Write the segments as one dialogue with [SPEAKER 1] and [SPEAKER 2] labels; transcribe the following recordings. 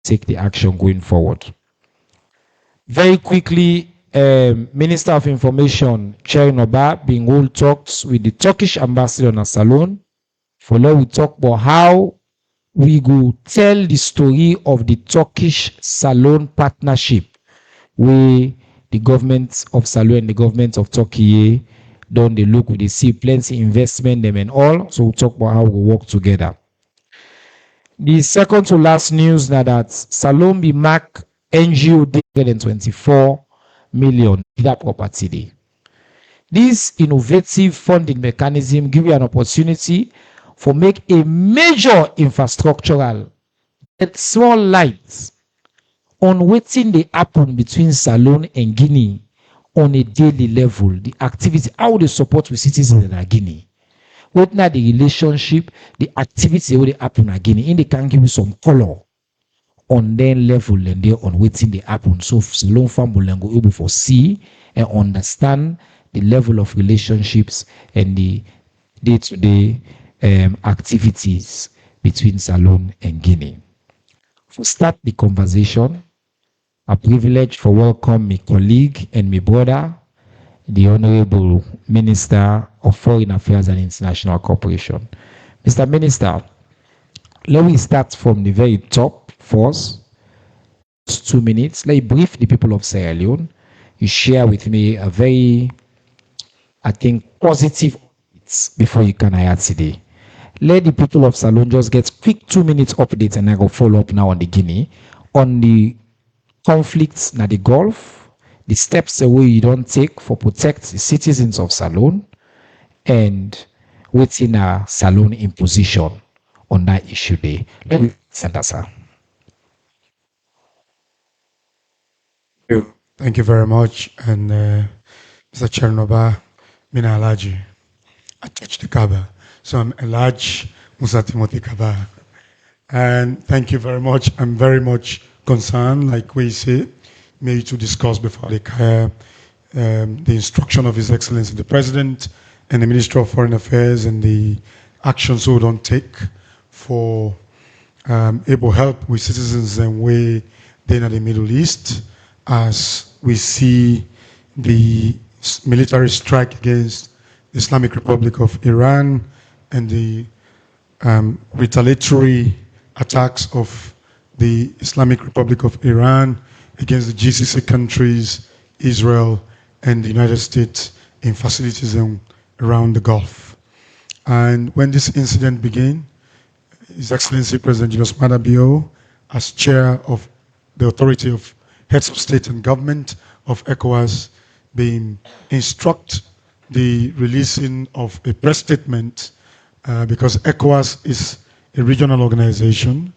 [SPEAKER 1] take the action going forward. Very quickly, Minister of Information, Chernoba, being hold talks with the Turkish ambassador in Salone. For now, we talk about how we go tell the story of the Turkish Salone partnership, where the government of Salone and the government of Turkey don't they look, they see plenty investment them and all. So we'll talk about how we work together. The second to last news now that Salome be mark NGO 124 million that property day. This innovative funding mechanism give you an opportunity for make a major infrastructural and small lights on wetin dey happen between Salone and Guinea on a daily level, the activity, how they support with citizens in Guinea. Wetin na the relationship, the activity wey dey happen in Guinea, and they can give you some color on their level and there on wetin dey happen. So Salone family go able for see and understand the level of relationships and the day-to-day activities between Salone and Guinea. To start the conversation, a privilege for welcome my colleague and my brother, the Honorable Minister of Foreign Affairs and International Cooperation. Mr. Minister, let me start from the very top first. Just 2 minutes. Let me brief the people of Sierra Leone. You share with me a very, I think, positive before you can hire today. Let the people of Salone just get quick 2 minutes update and I go follow up now on the Guinea, on the conflicts na the Gulf, the steps away you don't take for protect the citizens of Salone, and within a Salone imposition on that issue there. Let me send that, sir.
[SPEAKER 2] Thank you very much. And Mr. Chernoba, Mina Alaji, I touched the Kaaba. So I'm Elaj Musa Timothy Kaba. And thank you very much. I'm very much concerned, like we say, maybe to discuss before the instruction of His Excellency the President and the Minister of Foreign Affairs and the actions we don't take for able help with citizens and way they in the Middle East, as we see the military strike against the Islamic Republic of Iran and the retaliatory attacks of the Islamic Republic of Iran against the GCC countries, Israel, and the United States in facilities around the Gulf. And when this incident began, His Excellency President Julius Maada Bio, as chair of the Authority of Heads of State and Government of ECOWAS, being instruct the releasing of a press statement because ECOWAS is a regional organization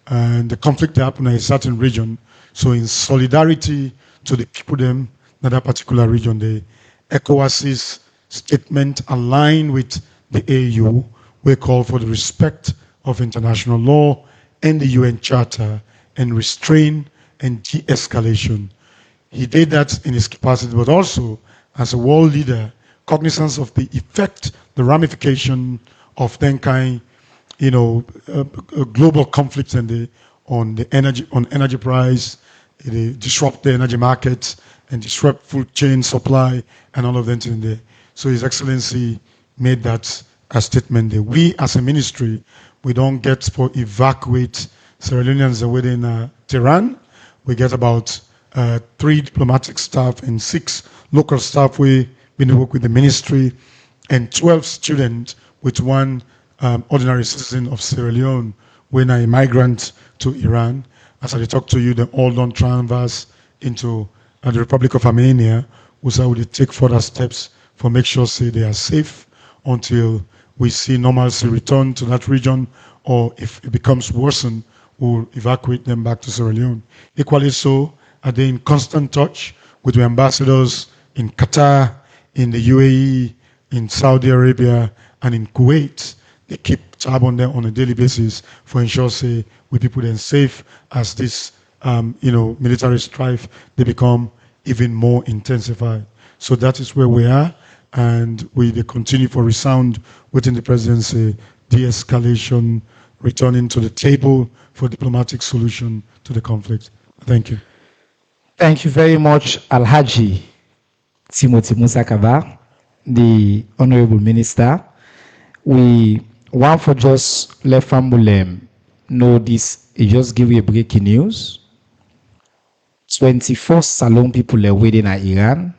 [SPEAKER 2] and the conflict happened in a certain region. So in solidarity to the people in that particular region, the ECOWAS's statement aligned with the AU, we call for the respect of international law and the UN Charter and restraint and de-escalation. He did that in his capacity, but also as a world leader, cognizance of the effect, the ramification of then kind, global conflicts and on energy price, disrupt the energy markets and disrupt food chain supply and all of that in there. So His Excellency made that a statement that we as a ministry, we don't get for evacuate Sierra Leoneans within Tehran. We get about 3 diplomatic staff and 6 local staff. We been to work with the ministry and 12 students with 1 ordinary citizen of Sierra Leone when a migrant to Iran. As I talk to you, they all don't transverse into the Republic of Armenia, which I will take further steps for make sure say they are safe until we see normalcy return to that region, or if it becomes worsened, we'll evacuate them back to Sierra Leone. Equally so, are they in constant touch with the ambassadors in Qatar, in the UAE, in Saudi Arabia, and in Kuwait. They keep tab on them on a daily basis for ensure say we people then safe as this military strife they become even more intensified. So that is where we are, and we continue for resound within the presidency, de-escalation, returning to the table for diplomatic solution to the conflict. Thank you.
[SPEAKER 1] Thank you very much, Alhaji Timothy Musakaba, the Honorable Minister. We want for just let Fambulem know this. It just give you a breaking news. 24 Salon people are waiting at Iran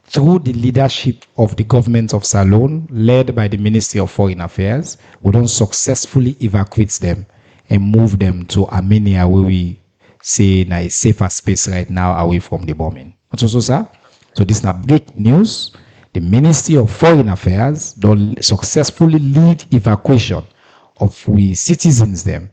[SPEAKER 1] through the leadership of the government of Salon, led by the Ministry of Foreign Affairs. We don't successfully evacuate them and move them to Armenia, where we say in a safer space right now away from the bombing. What's also, sir? So this is not breaking news. The Ministry of Foreign Affairs don't successfully lead evacuation of we citizens them.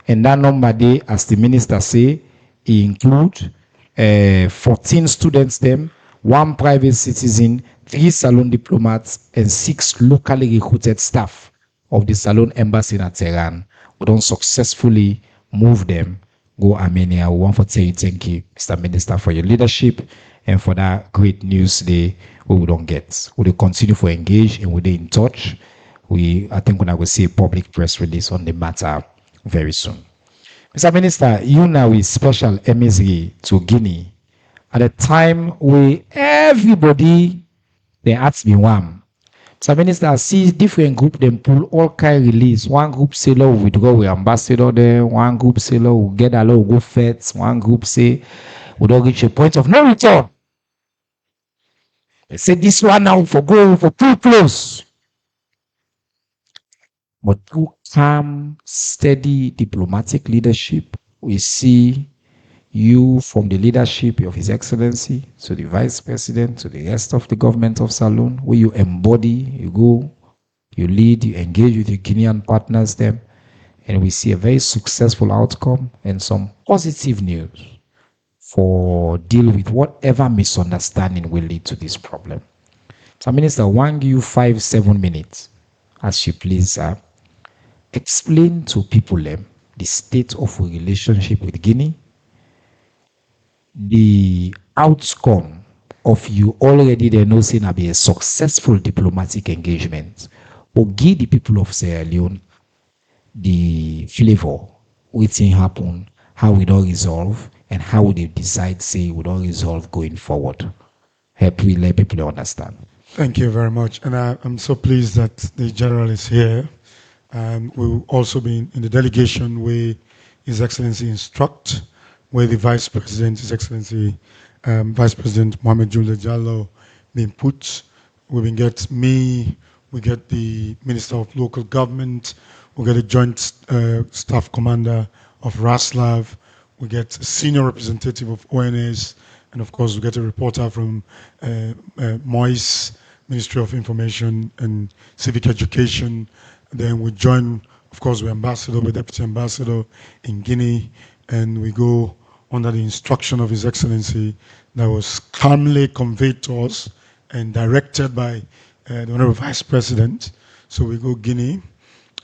[SPEAKER 1] And that number they, as the minister say, it include 14 students them, one private citizen, 3 Salon diplomats, and 6 locally recruited staff of the Salon embassy in Tehran. We don't successfully move them, go Armenia. We want to tell you thank you, Mr. Minister, for your leadership and for that great news today we don't get. We will continue to engage and we'll be in touch. I think we're going to see a public press release on the matter very soon. Mr. Minister, you now is special emissary to Guinea at a time where everybody they ask me one. Mr. Minister, I see different group them pull all kind release. One group say law withdraw with ambassador there, one group say law will get a law go fets, one group say we don't reach a point of no return. They say this one now for go for too close. But through calm, steady diplomatic leadership, we see you from the leadership of His Excellency to the Vice President to the rest of the government of Salon, where you embody, you go, you lead, you engage with your Guinean partners them, and we see a very successful outcome and some positive news for deal with whatever misunderstanding will lead to this problem. So, Minister, one give you 5-7 minutes, as you please, sir. Explain to people the state of a relationship with Guinea, the outcome of you already there know saying be a successful diplomatic engagement, or give the people of Sierra Leone the flavor, waiting happen, how we don't resolve, and how they decide say we don't resolve going forward. Help we let people understand.
[SPEAKER 2] Thank you very much. And I'm so pleased that the general is here. We'll also be in the delegation where His Excellency instruct, where the Vice President, His Excellency Vice President Mohamed Jules Diallo being put. We will get me, we get the Minister of Local Government, we get a Joint Staff Commander of RASLAV, we get a senior representative of ONS, and of course we get a reporter from MOIS, Ministry of Information and Civic Education. Then we join, of course, the ambassador, the deputy ambassador in Guinea, and we go under the instruction of His Excellency that was calmly conveyed to us and directed by the Honorable Vice President. So we go Guinea,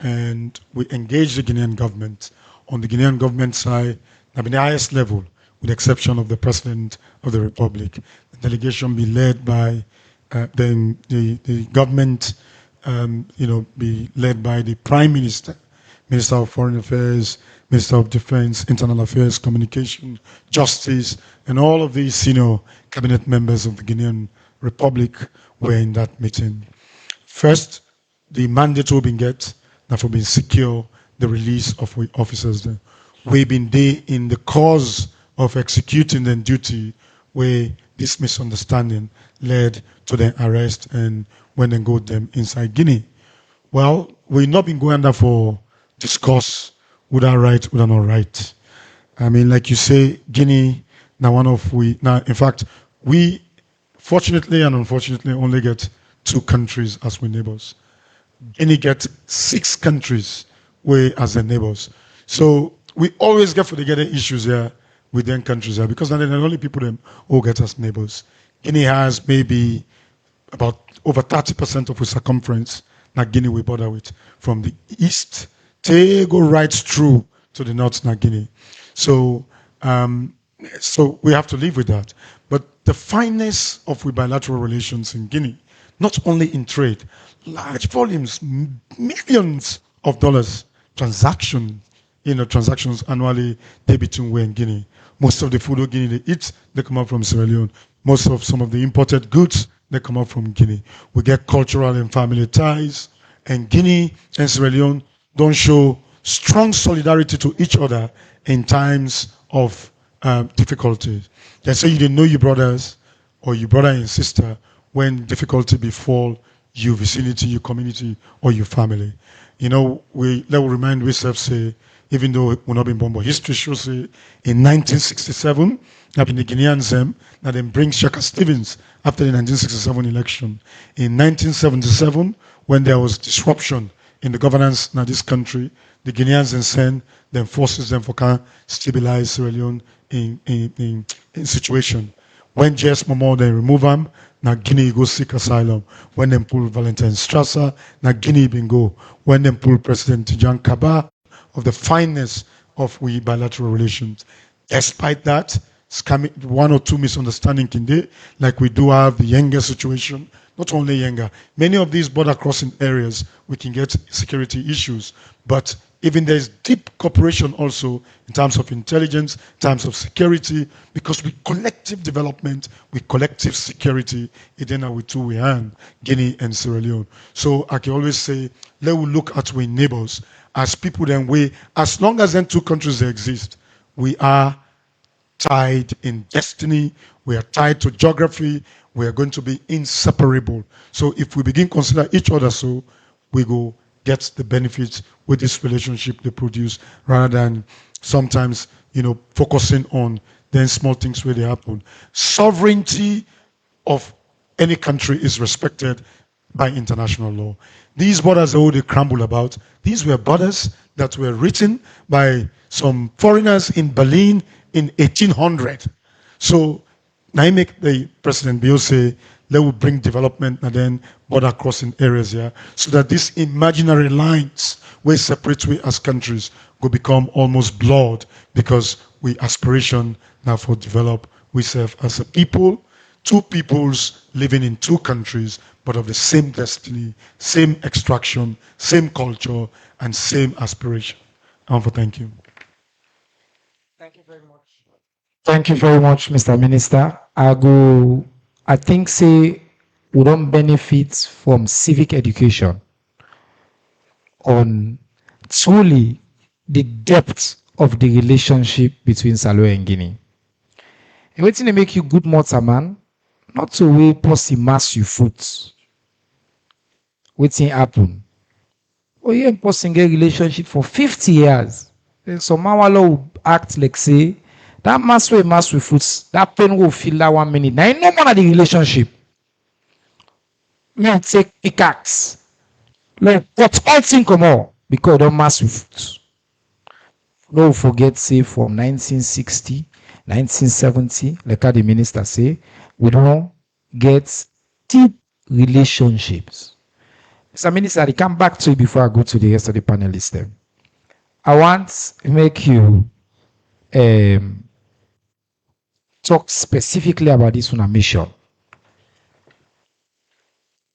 [SPEAKER 2] and we engage the Guinean government. On the Guinean government side, at the highest level, with the exception of the President of the Republic. The delegation be led by the government, be led by the Prime Minister, Minister of Foreign Affairs, Minister of Defense, Internal Affairs, Communication, Justice, and all of these senior cabinet members of the Guinean Republic were in that meeting. First, the mandate will be get that will be secure the release of officers there. We've been there in the cause of executing the duty where this misunderstanding led to the arrest and when they got them inside Guinea. Well, we've not been going there for discuss would I right, would I not right. I mean, like you say, Guinea, now in fact, we fortunately and unfortunately only get 2 countries as we neighbors. Guinea get 6 countries we as their neighbors. So we always get for the getting issues here with them countries here because they're the only people them who get us neighbors. Guinea has maybe about over 30% of the circumference that Guinea we border with from the east. They go right through to the north now Guinea. So we have to live with that. But the fineness of we bilateral relations in Guinea, not only in trade, large volumes, millions of dollars transaction, transactions annually they between we and Guinea. Most of the food Guinea they eat, they come out from Sierra Leone. Most of some of the imported goods, they come out from Guinea. We get cultural and family ties, and Guinea and Sierra Leone don't show strong solidarity to each other in times of difficulties. They say you didn't know your brothers or your brother and sister when difficulty befall your vicinity, your community, or your family. We let remind ourselves, say, even though we're not been born, but history shows, say, in 1967, I've been the Guineans them, that then bring Shaka Stevens after the 1967 election. In 1977, when there was disruption in the governance in this country, the Guineans then send them forces them for can stabilize Sierra Leone in situation. When J.S. Momoa they remove him, now Guinea go seek asylum. When them pull Valentine Strasser, now Guinea bin go. When them pull President Tijan Kaba of the fineness of we bilateral relations. Despite that, one or two misunderstandings in there, like we do have the Yenga situation, not only Yenga, many of these border crossing areas, we can get security issues, but even there's deep cooperation also in terms of intelligence, in terms of security, because with collective development, with collective security, then we two we hand Guinea and Sierra Leone. So I can always say, let we look at our neighbors as people then we, as long as then two countries they exist, we are tied in destiny, we are tied to geography, we are going to be inseparable. So if we begin consider each other so, we go get the benefits with this relationship they produce rather than sometimes, focusing on then small things where they happen. Sovereignty of any country is respected by international law. These borders all they crumble about, these were borders that were written by some foreigners in Berlin in 1800. So now I make the President Bill say, let us bring development and then border crossing areas here, so that these imaginary lines where separate we as countries will become almost blurred because we aspiration now for develop we serve as a people, two peoples living in two countries, but of the same destiny, same extraction, same culture, and same aspiration. I want to thank you.
[SPEAKER 1] Thank you very much, Mr. Minister. I think, say, we don't benefit from civic education on truly the depth of the relationship between Salo and Guinea. And waiting to make you good mortar man, not to way pussy mass you foot. Waiting happen. Oh, you and person get relationship for 50 years. Then some mawalo will act like say that mass with foot, that pain will feel that 1 minute. Now, no more the relationship. Me take pickaxe. Like, what all thing come on because don't mass with foot. No forget, say, from 1960, 1970, like how the minister say, we don't get deep relationships. Mr. Minister, I come back to you before I go to the rest of the panelists. Then. I want to make you talk specifically about this one mission.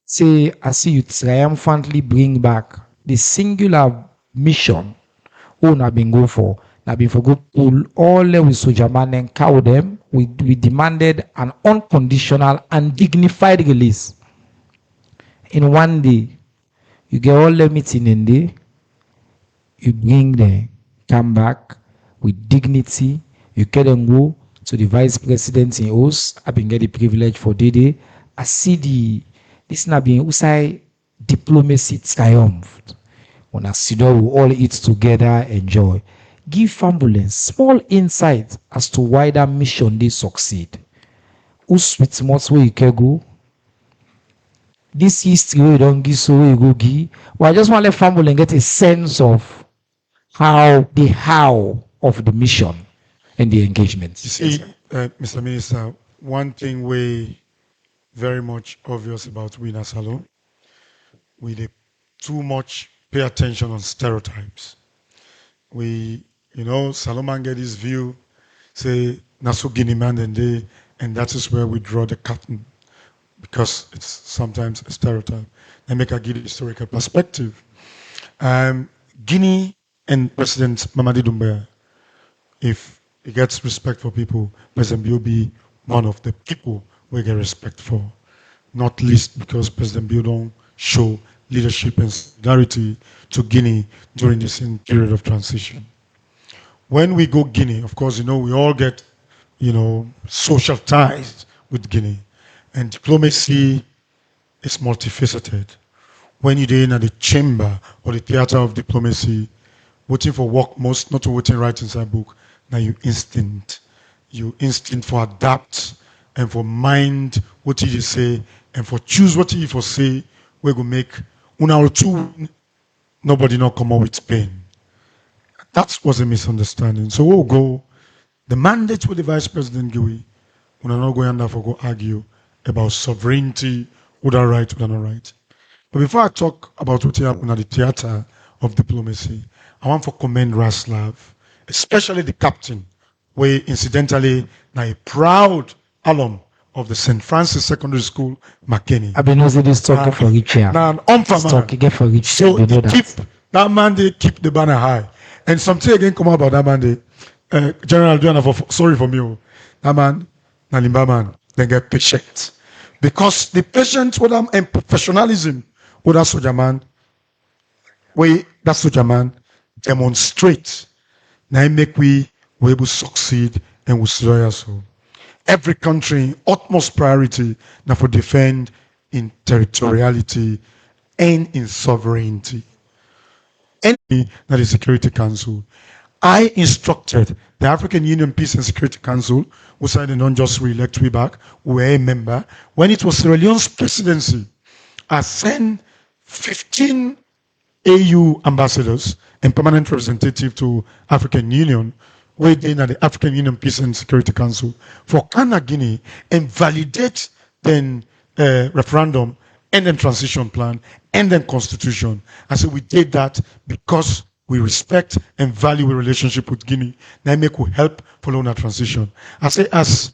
[SPEAKER 1] Say, I see you triumphantly bring back the singular mission who have been go for. Have been for go pull all with soldier man and cow them. We demanded an unconditional and dignified release. In one day, you get all the meeting in there, you bring them, come back with dignity, you get them go to the vice president in host. I've been get the privilege for Dede. I see this not being outside diplomacy triumphed. When I sit down, we all eat together, enjoy. Give ambulance small insight as to why that mission they succeed. Who sweet most where you can go? This history we don't give so we go give. Well, I just want to let family get a sense of how of the mission and the engagement.
[SPEAKER 2] You see, Mr. Minister, one thing we very much obvious about we in Salon, we too much pay attention on stereotypes. We, Salomon get his view, say Nasu Guinea man and that is where we draw the curtain because it's sometimes a stereotype. And make a good historical perspective. Guinea and President Mamadi Doumbouya, if he gets respect for people, President Bio be one of the people we get respect for. Not least because President Bio don't show leadership and solidarity to Guinea during this period of transition. When we go Guinea, of course, we all get, social ties with Guinea. And diplomacy is multifaceted. When you're in the chamber or the theater of diplomacy, waiting for work most, not waiting right inside book, now you instinct. You instinct for adapt and for mind what you say and for choose what you for say, we go make una or two nobody not come out with pain. That was a misunderstanding. So we'll go. The mandate with the vice president give, we're not going to go argue about sovereignty, would I right, would I not right. But before I talk about what happened at the theater of diplomacy, I want to commend Raslav, especially the captain, where incidentally now a proud alum of the St. Francis Secondary School, McKinney.
[SPEAKER 1] I've been using this talking for each year.
[SPEAKER 2] Now an unfamiliar.
[SPEAKER 1] Talking get for each
[SPEAKER 2] So
[SPEAKER 1] you know
[SPEAKER 2] that man they keep the banner high. And something again come out about that man they General Duana sorry for me. That man, Nalimba man, they get patient. Because the patient with them and professionalism with that soldier man, that soldier man demonstrate. Now make we able to succeed and we loyal so. Every country utmost priority now for defend in territoriality and in sovereignty. And that is Security Council. I instructed the African Union Peace and Security Council, who said they don't just re-elect we back, we were a member. When it was Sierra Leone's presidency, I sent 15 AU ambassadors and permanent representative to African Union, waiting at the African Union Peace and Security Council for Ghana, Guinea, and validate then referendum and then transition plan and then constitution. And so we did that because we respect and value the relationship with Guinea. NIMEC will help follow that transition. I say as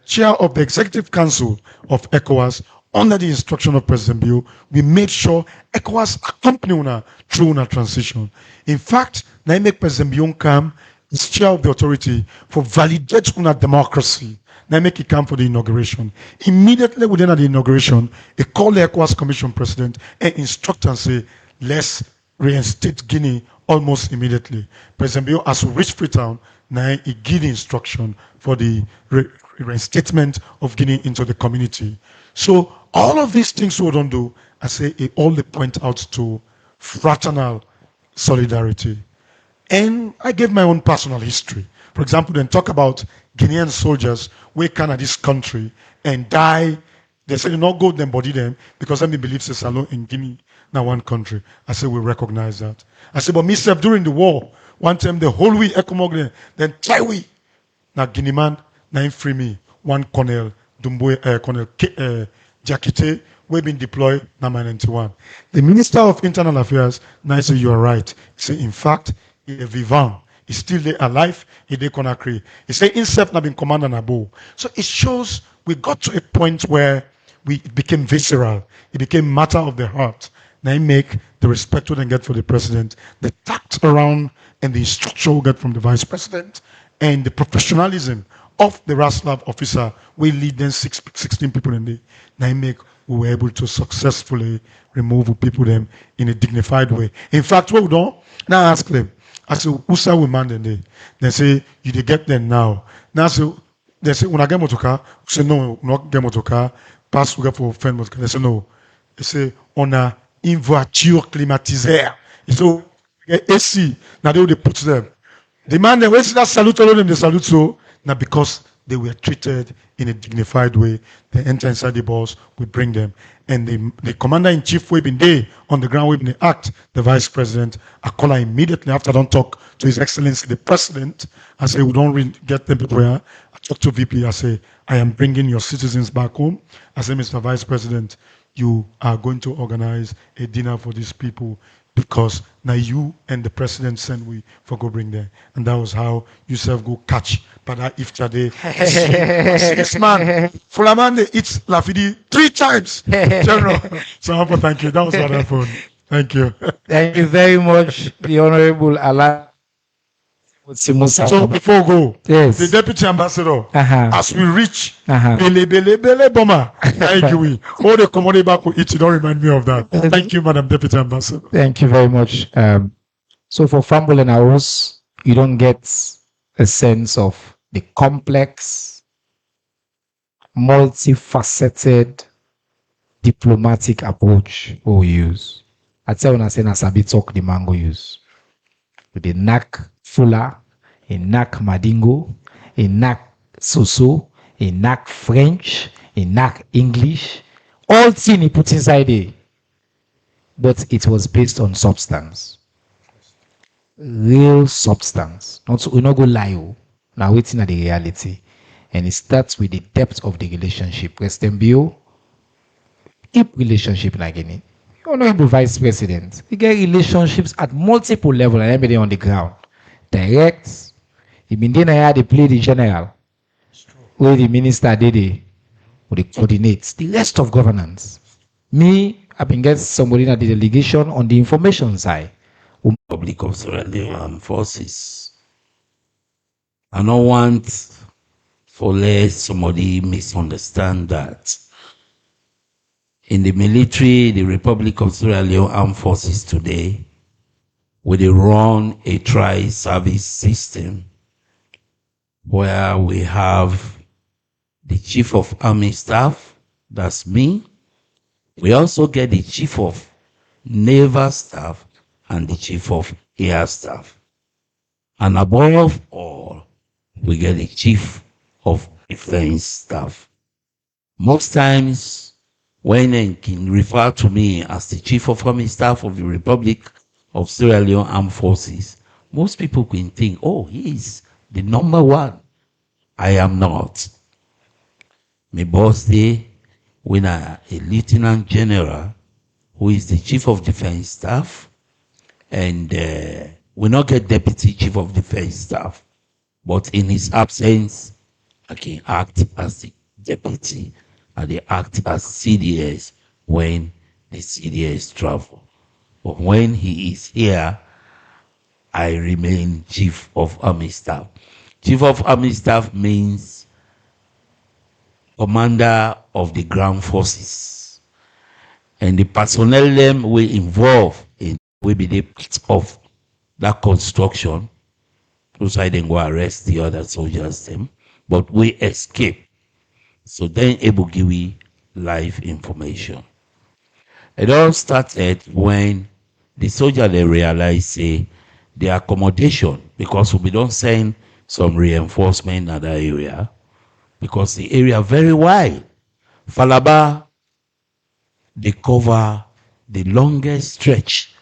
[SPEAKER 2] chair of the Executive Council of ECOWAS, under the instruction of President Bio, we made sure ECOWAS accompany una through una transition. In fact, NIMEC President Bio come is chair of the authority for validate una democracy. NIMEC he come for the inauguration. Immediately within the inauguration, he called the ECOWAS Commission President and instruct and say, let's reinstate Guinea almost immediately. President Bio, as we reach Freetown, now he give the instruction for the reinstatement of Guinea into the community. So all of these things we don't do, I say it all they point out to fraternal solidarity. And I gave my own personal history. For example, then talk about Guinean soldiers who come at this country and die. They say, not go them body them because them believe it's alone in Guinea, now one country. I say, we recognize that. I say, but myself during the war, one time the whole week, then try we. Now Guinea man, now free me. One Colonel Colonel Jakite, we've been deployed now 91. The Minister of Internal Affairs now say you are right. He say, in fact, he is vivant. He's still there alive. He did Conakry. He say himself now been commander Nabo. So it shows we got to a point where it became visceral. It became matter of the heart. Now make the respect we then get for the president, the tact around and the instruction we get from the vice president, and the professionalism of the Raslav officer. We lead them 16 people in the now make we were able to successfully remove people them in a dignified way. In fact, what we don't now ask them. I say, who's our man then? They say, you dey get them now. Now so they say, when I get motoka, say no, not get motoka, pass we get for friend motoka. They say no. They say, on a une voiture climatisée. So AC, now they put them. The man they wait that salute all of them, they salute so now because they were treated in a dignified way. They enter inside the bus, we bring them. And the commander-in-chief we been there on the ground, we been act, the vice president, I call her immediately after I don't talk to His Excellency the President. I say, we don't really get them people here. I talk to VP, I say, I am bringing your citizens back home. I say, Mr. Vice President, you are going to organize a dinner for these people because now you and the president send we for go bring them. And that was how yourself go catch. But if today, this man, Fulamande eats Lafidi 3 times. General, so thank you. That was what happened. Thank you.
[SPEAKER 1] Thank you very much, the Honorable Ala Musa.
[SPEAKER 2] So before we go,
[SPEAKER 1] Yes.
[SPEAKER 2] the Deputy Ambassador,
[SPEAKER 1] Uh-huh.
[SPEAKER 2] as we reach
[SPEAKER 1] Uh-huh.
[SPEAKER 2] Bele Boma, thank you. All the commodity back we eat, don't remind me of that. Thank you, Madam Deputy Ambassador.
[SPEAKER 1] Thank you very much. So for Fumble and Arrows, you don't get a sense of the complex, multifaceted diplomatic approach we use. I tell when I say Nasabi talk the mango use. With a knack Fula, a knack Madingo, a knack Soso, a knack French, a knack English. All thing he put inside there. But it was based on substance. Real substance. We not go lie. Now waiting at the reality. And it starts with the depth of the relationship. President Bio, keep relationship like any. Honorable Vice President, you get relationships at multiple levels and everything on the ground. Direct. The Mindina they play the general. Where the minister did it. Or the coordinates. The rest of governance. Me, I've been getting somebody in the delegation on the information side.
[SPEAKER 3] Republic of Sierra Leone Armed Forces. I don't want for let somebody misunderstand that. In the military, the Republic of Sierra Leone Armed Forces today, where they run a tri-service system where we have the Chief of Army Staff, that's me. We also get the Chief of Naval Staff and the Chief of Air Staff. And above all, we get the Chief of Defense Staff. Most times, when they can refer to me as the Chief of Army Staff of the Republic of Sierra Leone Armed Forces, most people can think, oh, he is the number one. I am not. My boss there, when a Lieutenant General, who is the Chief of Defense Staff, and we not get Deputy Chief of Defense Staff, but in his absence, I can act as the Deputy, and they act as CDS when the CDS travel. But when he is here, I remain Chief of Army Staff. Chief of Army Staff means Commander of the Ground Forces. And the personnel them will involve in will be the part of that construction. So I then go arrest the other soldiers them. But we escape. So then able give we live information. It all started when the soldier they realize say the accommodation, because we don't send some reinforcement in that area, because the area very wide. Falaba, they cover the longest stretch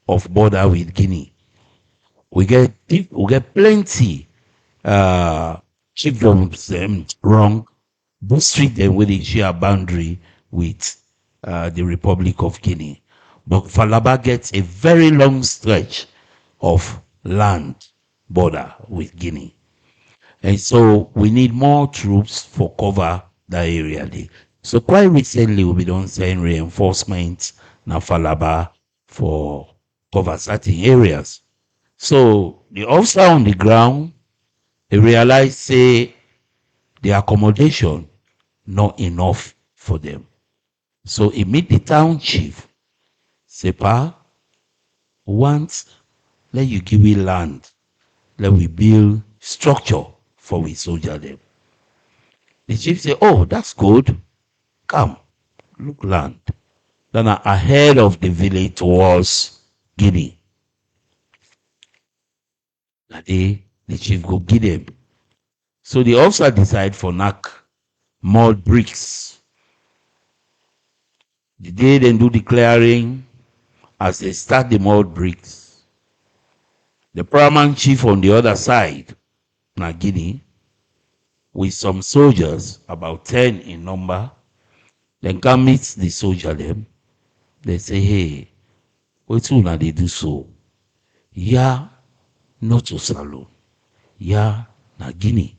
[SPEAKER 3] of border with Guinea. We get plenty chiefdoms wrong district them with the share boundary with the Republic of Guinea. But Falaba gets a very long stretch of land border with Guinea. And so we need more troops for cover that area there. So quite recently we've been sending reinforcements na Falaba for cover certain areas. So the officer on the ground, they realize say the accommodation not enough for them. So he meet the town chief. Say, Pa, once let you give me land, let we build structure for we soldier them. The chief say, oh, that's good. Come, look land. Then ahead of the village towards Guinea. That day, the chief go give them. So the officer decide for knock mud bricks. The day they do the clearing, as they start the mud bricks, the paramount chief on the other side, na Guinea, with some soldiers, about 10 in number, then come meet the soldier them. They say, hey, what una they do so? Yeah, not to Salon. Yeah, na Guinea.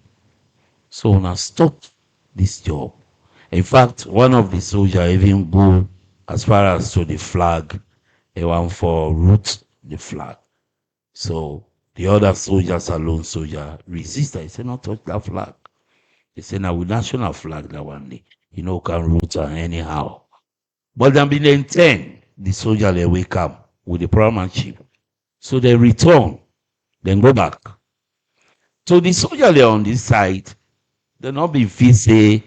[SPEAKER 3] So una stop this job. In fact, one of the soldiers even go as far as to the flag They want for root the flag. So the other soldiers, alone soldier, resist. He said, not touch that flag. They said, now with national flag that one day, can root her anyhow. But then be then 10, the soldier they wake up with the paramount chief. So they return, then go back. So the soldier they on this side, they not be feel say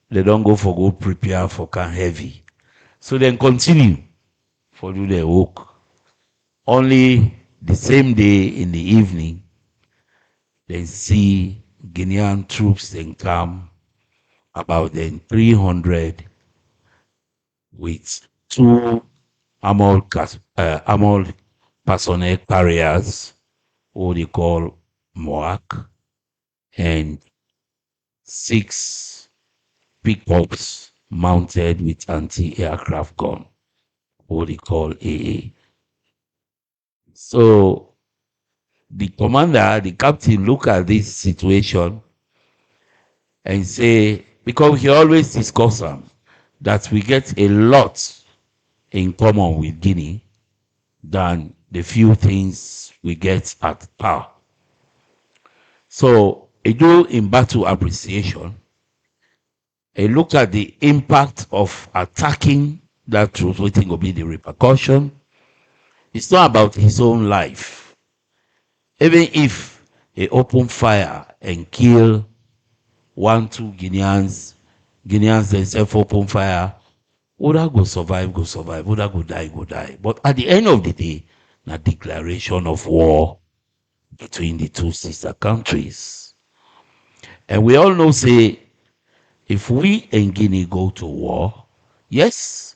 [SPEAKER 3] they don't go prepare for can heavy. So then continue for do their work. Only the same day in the evening, they see Guinean troops then come about then 300 with two armored personnel carriers, what they call MOAC, and 6 pickups mounted with anti-aircraft gun, what they call AA. So the commander, the captain, look at this situation and say, because he always discuss that we get a lot in common with Guinea than the few things we get at power. So a do in battle appreciation, a look at the impact of attacking that truth, waiting will be the repercussion. It's not about his own life. Even if he open fire and kill 1, 2 Guineans themselves open fire, Oda go survive, go survive. Oda go die, go die. But at the end of the day, a declaration of war between the two sister countries. And we all know, say, if we and Guinea go to war, yes,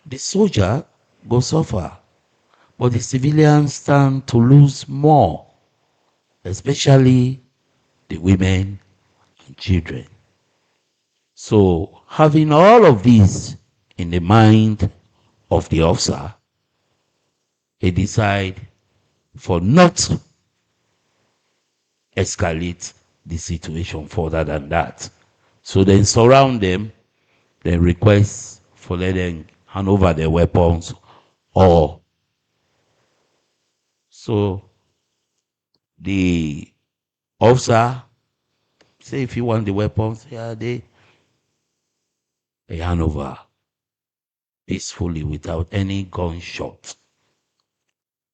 [SPEAKER 3] the soldier go suffer, but the civilians stand to lose more, especially the women and children. So having all of these in the mind of the officer, he decide for not escalate the situation further than that. So then surround them, then request for let them hand over their weapons, or so the officer say if you want the weapons, yeah, they hand over peacefully without any gunshot.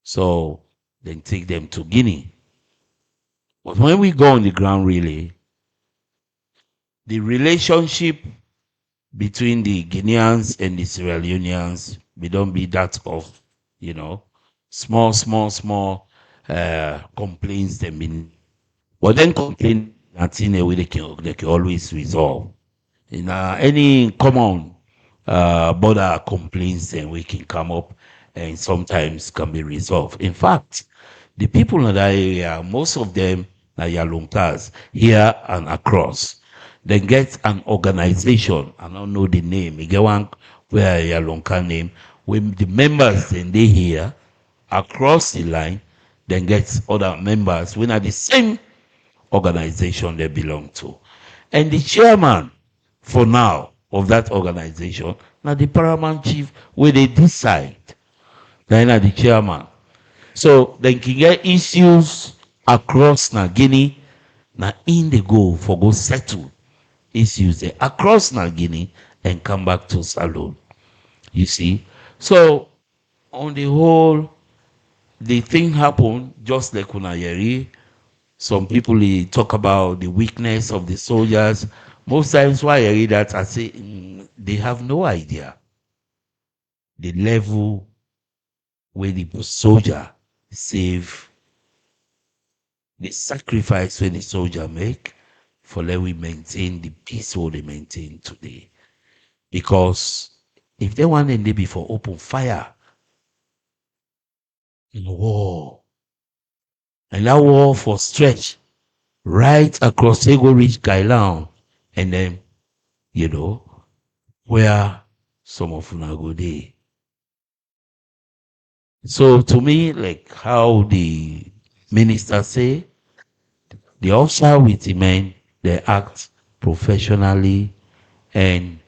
[SPEAKER 3] So then take them to Guinea. But when we go on the ground, really, the relationship between the Guineans and the Sierra Leoneans, we don't be that of, small complaints them in. But then complain nothing a way they can always resolve. In any common border complaints, then we can come up and sometimes can be resolved. In fact, the people in that area, most of them are Yalunkas here and across. They get an organization. I don't know the name. You get one where Yalunka name. When the members then they here across the line, then get other members when are the same organization they belong to. And the chairman for now of that organization, now the paramount chief, where they decide, then the chairman. So they can get issues across na Guinea, na in the go for go settle issues there across na Guinea and come back to Salone. You see? So on the whole, the thing happened just like Kunayeri. Some people talk about the weakness of the soldiers. Most times why I read that, I say they have no idea the level where the soldier save, the sacrifice when the soldier make for let we maintain the peace what they maintain today. Because if they want them to be for open fire in war, and that war for stretch right across Ego Ridge, Kailan, and then, where some of them go there. So to me, like how the minister say, the officer with the men, they act professionally and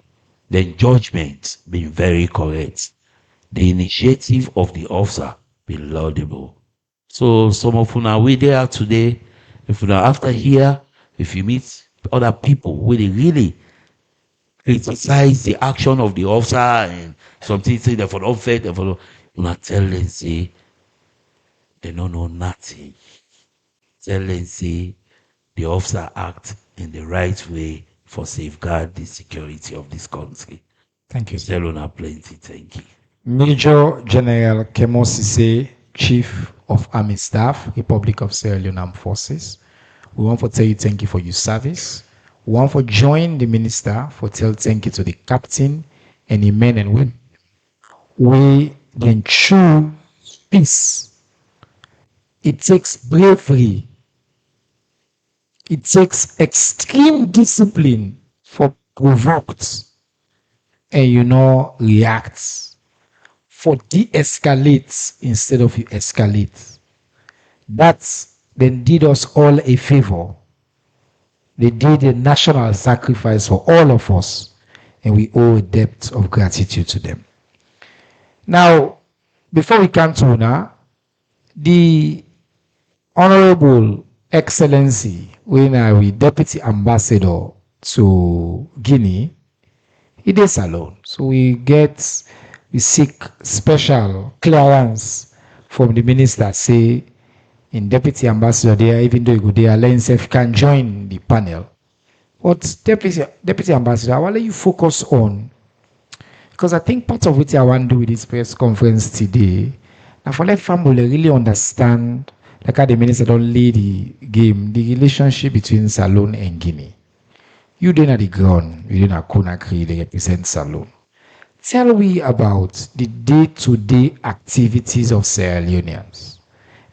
[SPEAKER 3] then judgment being very correct. the initiative of the officer be laudable. So some of una we there today, if you after here, if you meet other people where they really criticize the action of the officer and something say they for not fair, they for not, una tell them say they don't know nothing. Tell them say the officer act in the right way for safeguard the security of this country.
[SPEAKER 1] Thank you.
[SPEAKER 3] Tell una plenty. Thank you.
[SPEAKER 1] Major General Kemo Sise, Chief of Army Staff, Republic of Sierra Leone Armed Forces. We want to tell you thank you for your service. We want to join the minister for tell thank you to the captain and the men and women. We then choose peace. It takes bravery. It takes extreme discipline for provoked and react, for de-escalate instead of you escalate. That then did us all a favor. They did a national sacrifice for all of us, and we owe a debt of gratitude to them. Now, before we come to Una, the Honorable Excellency, when we Deputy Ambassador to Guinea, it is alone. So we seek special clearance from the minister, say in Deputy Ambassador there, even though he go there, let himself can join the panel. But Deputy Ambassador, I want to let you focus on, because I think part of what I want to do with this press conference today, now for let family really understand, like how the minister don't lead the game, the relationship between Salone and Guinea. You didn't at the ground, you didn't at Conakry, they represent Salone. Tell me about the day-to-day activities of Sierra Leoneans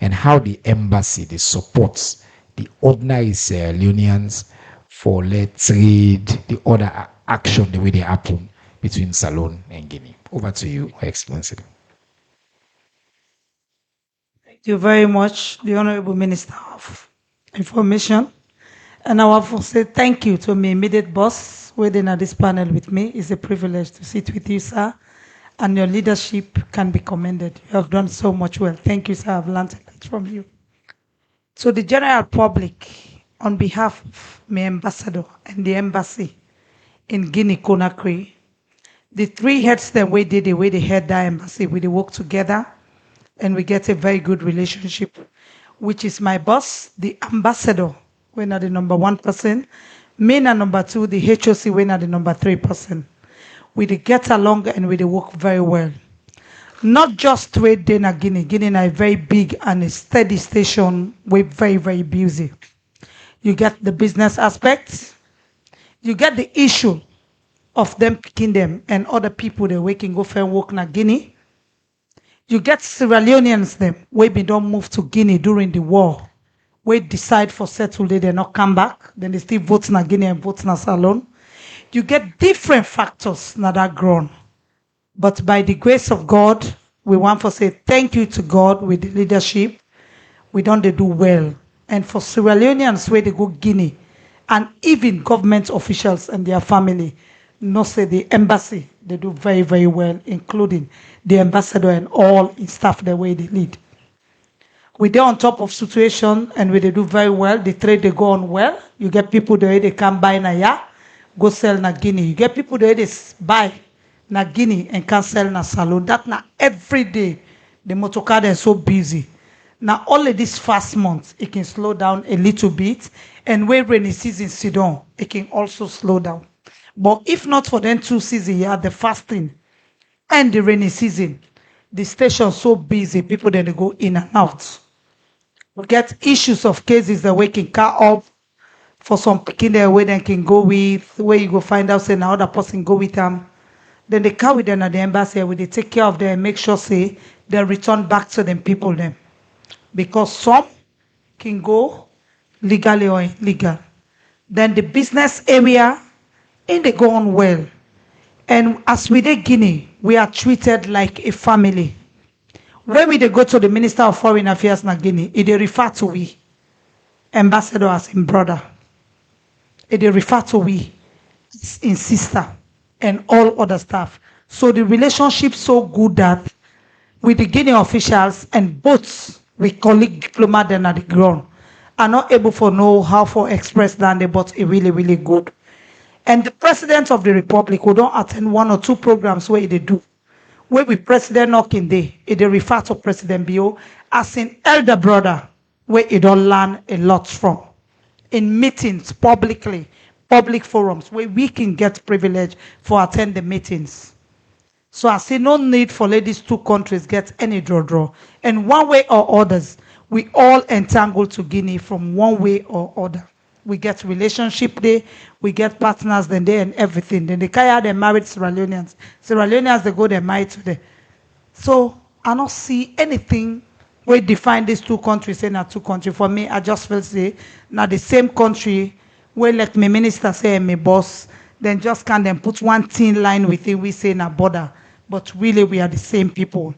[SPEAKER 1] and how the embassy supports the ordinary Sierra Leoneans for trade, the other action, the way they happen between Salone and Guinea. Over to you, Your Excellency.
[SPEAKER 4] Thank you very much, the Honorable Minister of Information. And I want to say thank you to my immediate boss waiting at this panel with me. It's a privilege to sit with you, sir. And your leadership can be commended. You have done so much well. Thank you, sir. I've learned a lot from you. To the general public, on behalf of my ambassador and the embassy in Guinea Conakry, the three heads that we did the way they head that embassy, we work together and we get a very good relationship, which is my boss, the ambassador, when are the number 1 person, me and number 2, the HOC, when are the number 3 person. We get along and we work very well. Not just trade in Guinea. Guinea is a very big and a steady station. We're very, very busy. You get the business aspects. You get the issue of them picking them and other people they can go and work in Guinea. You get Sierra Leoneans them where they don't move to Guinea during the war. We decide for settle they not come back. Then they still vote in Guinea and vote in Salone. You get different factors now that grown. But by the grace of God, we want to say thank you to God with the leadership. We don't do well. And for Sierra Leoneans where they go Guinea, and even government officials and their family, no say the embassy, they do very, very well, including the ambassador and all his staff the way they lead. We are on top of situation and we do very well. The trade they go on well. You get people the way they can buy na ya, go sell na Guinea. You get people the way they buy na Guinea and can sell na Salone. That na every day the motorcar is so busy. Now only this first month it can slow down a little bit, and when rainy season sit down, it can also slow down. But if not for them 2 seasons, yeah, the fasting and the rainy season, the station so busy, people then they go in and out. We get issues of cases that we can car up for some picking there where they can go with, where you go find out say now other person go with them. Then they car with them at the embassy where they take care of them and make sure say they return back to them people them. Because some can go legally or illegal. Then the business area, and they go on well. And as we did Guinea, we are treated like a family. When we go to the Minister of Foreign Affairs in Guinea, they refer to we, ambassador as in brother. They refer to we in sister and all other staff. So the relationship so good that with the Guinea officials and both with colleague diplomat and at the ground are not able to know how to express that they but a really, really good. And the president of the republic who don't attend one or two programs where they do. Where we president knocking day, they refer to President Bio as an elder brother, where he don't learn a lot from. In meetings publicly, public forums, where we can get privilege for attend the meetings. So I see no need for let these two countries get any draw. And one way or others, we all entangled to Guinea from one way or other. We get relationship there, we get partners then there and everything. Then they carry out they married Sierra Leoneans. Sierra Leoneans they go they married today. So I don't see anything where define these two countries say na two countries. For me, I just feel say now the same country where let me minister say me boss, then just can then put one thin line within we say na border. But really we are the same people.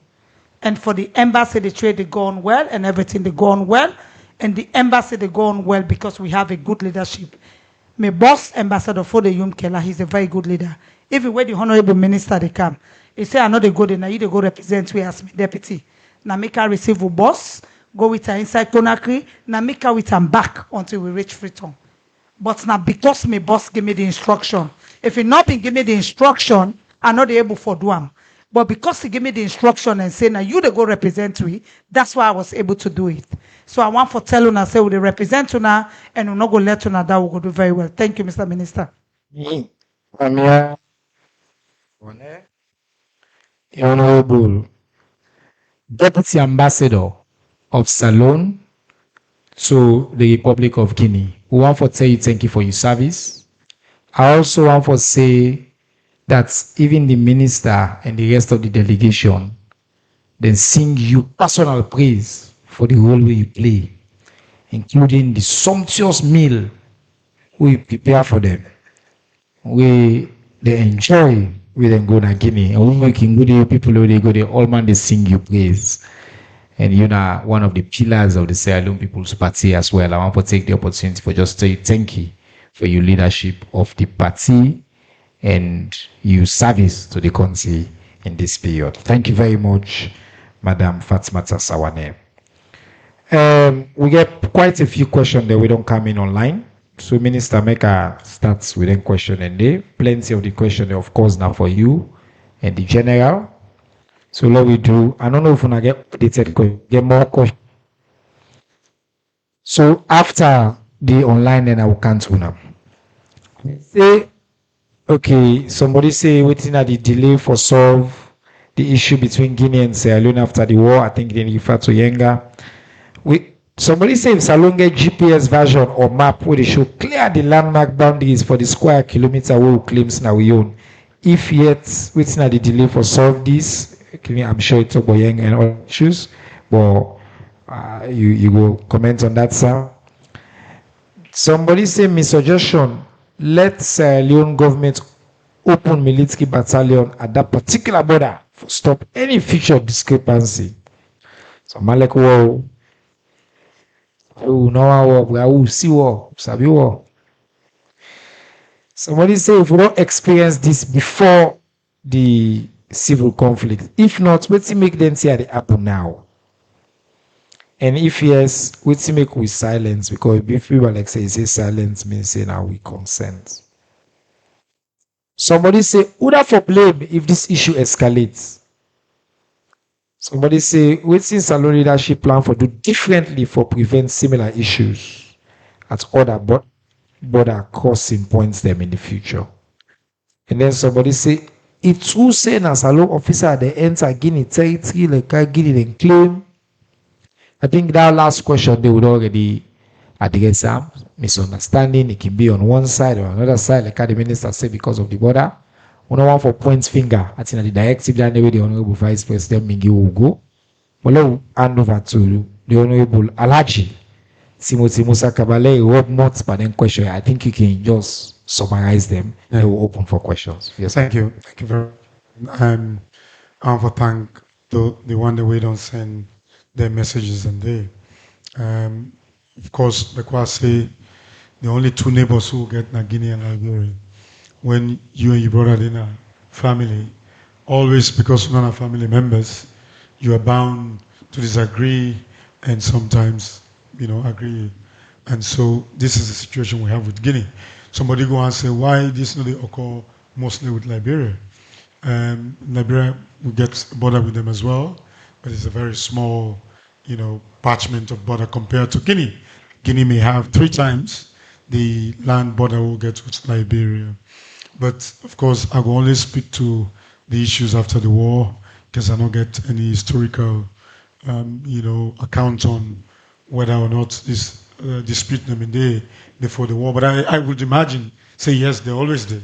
[SPEAKER 4] And for the embassy, the trade they go on well and everything they go on well. And the embassy they go on well because we have a good leadership. My boss, Ambassador Fode Yum Kela, he's a very good leader. Even when the honorable minister they come, he say I know they go there, now you they go represent we as my deputy. Now make her receive a boss, go with her inside Conakry, now make her with him back until we reach Freetown. But now because my boss give me the instruction, if he not been give me the instruction, I'm not able for do am. But because he gave me the instruction and say, now you they go represent me, that's why I was able to do it. So I want for tell una say we dey represent una and we not go let una that we go do very well. Thank you, Mr. Minister.
[SPEAKER 1] Amia, the Honorable Deputy Ambassador of Salone to the Republic of Guinea. We want to tell you thank you for your service. I also want to say that even the minister and the rest of the delegation then sing you personal praise for the role you play, including the sumptuous meal we prepare for them. We they enjoy with them go to Guinea. And when we can go there, people who they go there, all man they sing you praise. And you know one of the pillars of the Sierra Leone People's Party as well. I want to take the opportunity for just to say thank you for your leadership of the party and your service to the country in this period. Thank you very much, Madam Fatmata Sawane. We get quite a few questions that we don't come in online. So Minister Meka starts with a question and there. Plenty of the questions, of course, now for you and the general. So what we do, I don't know if we get updated, get more questions. So after the online, then I will cancel now. Say, okay, somebody say waiting at the delay for solve the issue between Guinea and Sierra Leone after the war. I think they refer to Yenga. Somebody say if Salone get GPS version or map where they show clear the landmark boundaries for the square kilometer where we claims now we own. If yet waiting at the delay for solve this, I'm sure it's about Yenga and all issues, but you will comment on that, sir. Somebody say my suggestion, let Sierra Leone government open military battalion at that particular border to stop any future discrepancy. So Malek wow. Oh no war, see war, sabi war. Somebody say if we don't experience this before the civil conflict, if not, what's make them say they happen now? And if yes, what's make we silence? Because if people like say silence means say now we consent. Somebody say, who that for blame if this issue escalates? Somebody say, what's in Salone leadership plan for do differently for prevent similar issues at other border crossing points them in the future? And then somebody say, it's who say na Salone officer they enter Guinea territory like Guinea then claim. I think that last question they would already address some misunderstanding. It can be on one side or another side, like the minister said, because of the border. We don't want for point finger. I think the directive that the Honorable Vice President Mingi will go. But let hand over to the Honorable Alaji Timothy Musa Kabale, Rob Mott, but then question. I think you can just summarize them. Yeah. They will open for questions. Yes,
[SPEAKER 2] thank you. Thank you very much. I want to thank the one that we don't send their messages and they. Of course, the Kwasi, the only two neighbors who get Guinea and Liberia. When you and your brother in a family, always, because none are family members, you are bound to disagree and sometimes, agree. And so this is the situation we have with Guinea. Somebody go and say, why this not occur mostly with Liberia? Liberia, we get border with them as well, but it's a very small, parchment of border compared to Guinea. Guinea may have 3 times the land border we'll get with Liberia. But of course, I will only speak to the issues after the war because I don't get any historical, account on whether or not this dispute them in there before the war. But I would imagine, say yes, they're always there.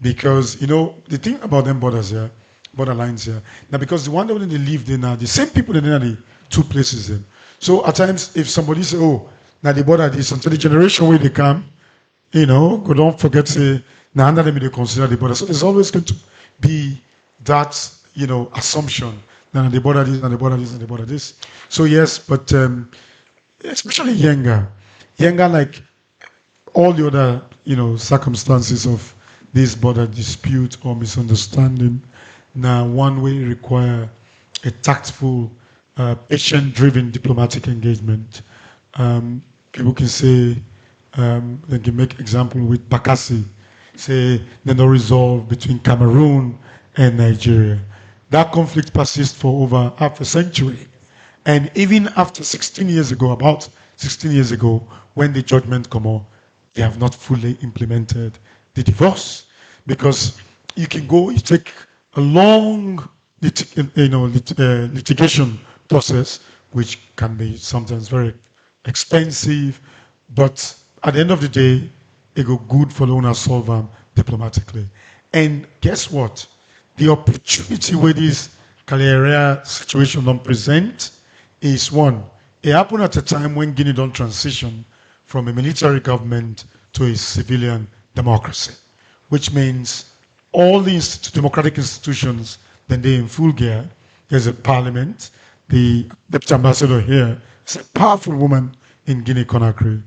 [SPEAKER 2] Because, the thing about them borders here, border lines here, now because the one that they live there now, the same people in the 2 places then. So at times, if somebody say, oh, now the border is until the generation where they come, go don't forget say now under them they consider the border. So there's always going to be that, assumption that the border this and the border this and the border this. So yes, but especially younger like all the other, circumstances of this border dispute or misunderstanding. Now, one way require a tactful, patient-driven diplomatic engagement. People can say, they can make example with Bakassi, say they don't resolve between Cameroon and Nigeria. That conflict persists for over half a century. And even after 16 years ago, about 16 years ago, when the judgment come out, they have not fully implemented the divorce. Because you can go, you take a long litigation process, which can be sometimes very expensive, but at the end of the day, it go good for the owner solve them diplomatically. And guess what? The opportunity where this Calera situation don't present is one. It happened at a time when Guinea don't transition from a military government to a civilian democracy, which means all the democratic institutions, then they're in full gear. There's a parliament. The deputy ambassador here is a powerful woman in Guinea-Conakry.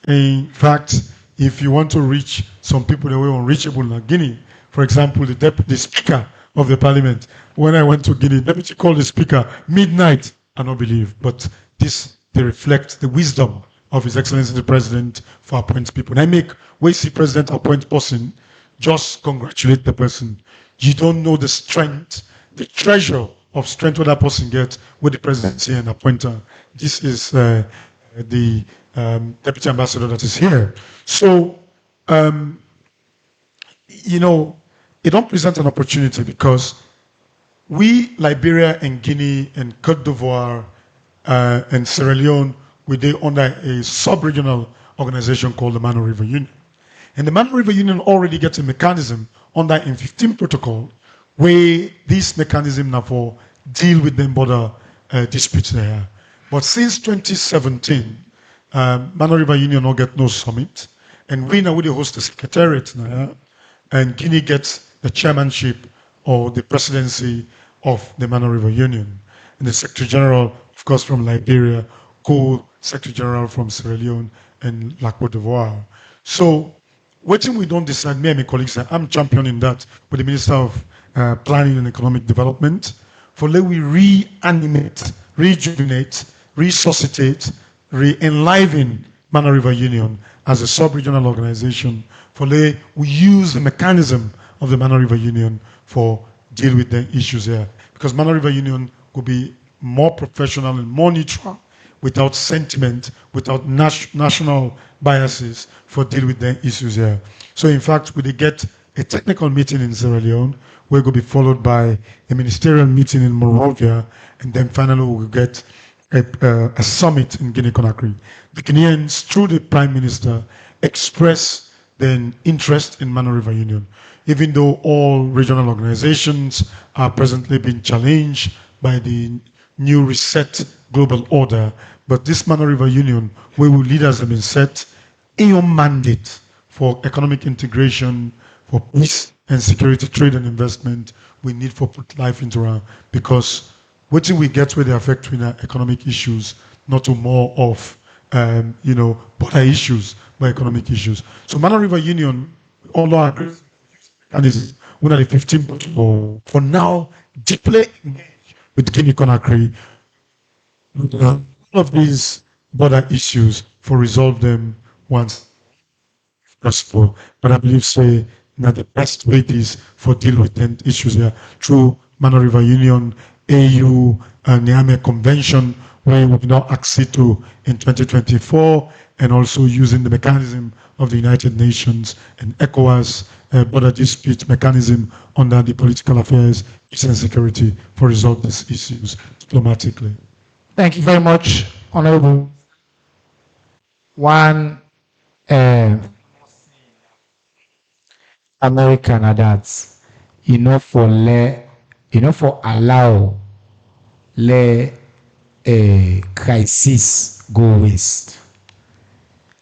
[SPEAKER 2] In fact, if you want to reach some people that were unreachable in Guinea, for example, the speaker of the parliament, when I went to Guinea, deputy called the speaker midnight, I don't believe, but they reflect the wisdom of His Excellency the President for appointing people. And I make, when see President appoint person, just congratulate the person. You don't know the strength, the treasure of strength what that person gets with the presidency and appointer. This is the deputy ambassador that is here. So, it don't present an opportunity because we, Liberia and Guinea and Cote d'Ivoire and Sierra Leone, we're under a sub-regional organization called the Mano River Union. And the Mano River Union already gets a mechanism under M15 protocol where this mechanism now for deal with the border disputes there. But since 2017, Mano River Union not get no summit, and we now will host the secretariat now, and Guinea gets the chairmanship or the presidency of the Mano River Union, and the Secretary General, of course, from Liberia, co-Secretary General from Sierra Leone and La Cote d'Ivoire. So, what we don't decide, me and my colleagues, I'm championing that with the Minister of Planning and Economic Development, for let we reanimate, rejuvenate, resuscitate, re-enliven Mano River Union as a sub-regional organization, for let we use the mechanism of the Mano River Union for deal with the issues here. Because Mano River Union could be more professional and more neutral, without sentiment, without national biases for deal with the issues here. So in fact, we get a technical meeting in Sierra Leone, where it will be followed by a ministerial meeting in Monrovia, and then finally we'll get a summit in Guinea-Conakry. The Guineans, through the Prime Minister, express their interest in Mano River Union, even though all regional organizations are presently being challenged by the new reset global order. But this Mano River Union, where we leaders have been set in your mandate for economic integration, for peace and security, trade and investment, we need for put life into our, because what do we get where they affect with economic issues, not to more of border issues, but economic issues. So Mano River Union, although mechanism. One of the 15 for now, deeply engaged with Guinea Conakry. All of these border issues for resolve them once possible. But I believe say that the best way is for deal with them issues here through Mano River Union, AU, and Niamey Convention, where we now accede to in 2024, and also using the mechanism of the United Nations and ECOWAS border dispute mechanism under the political affairs, peace and security for resolve these issues diplomatically.
[SPEAKER 1] Thank you very much, Honorable. One uh, American at that, for allow le crisis go waste.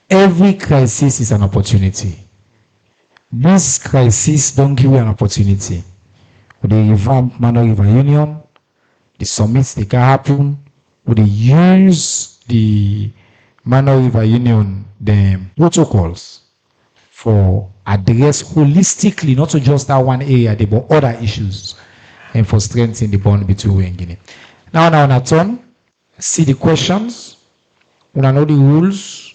[SPEAKER 1] Every crisis is an opportunity. This crisis don't give you an opportunity. With the revamp Mano River Union, the summits they can happen, with the use the Mano River Union, the protocols for address holistically, not to just that one area, but other issues, and for strengthening the bond between we and Guinea. Now, on a turn, see the questions. When I know the rules,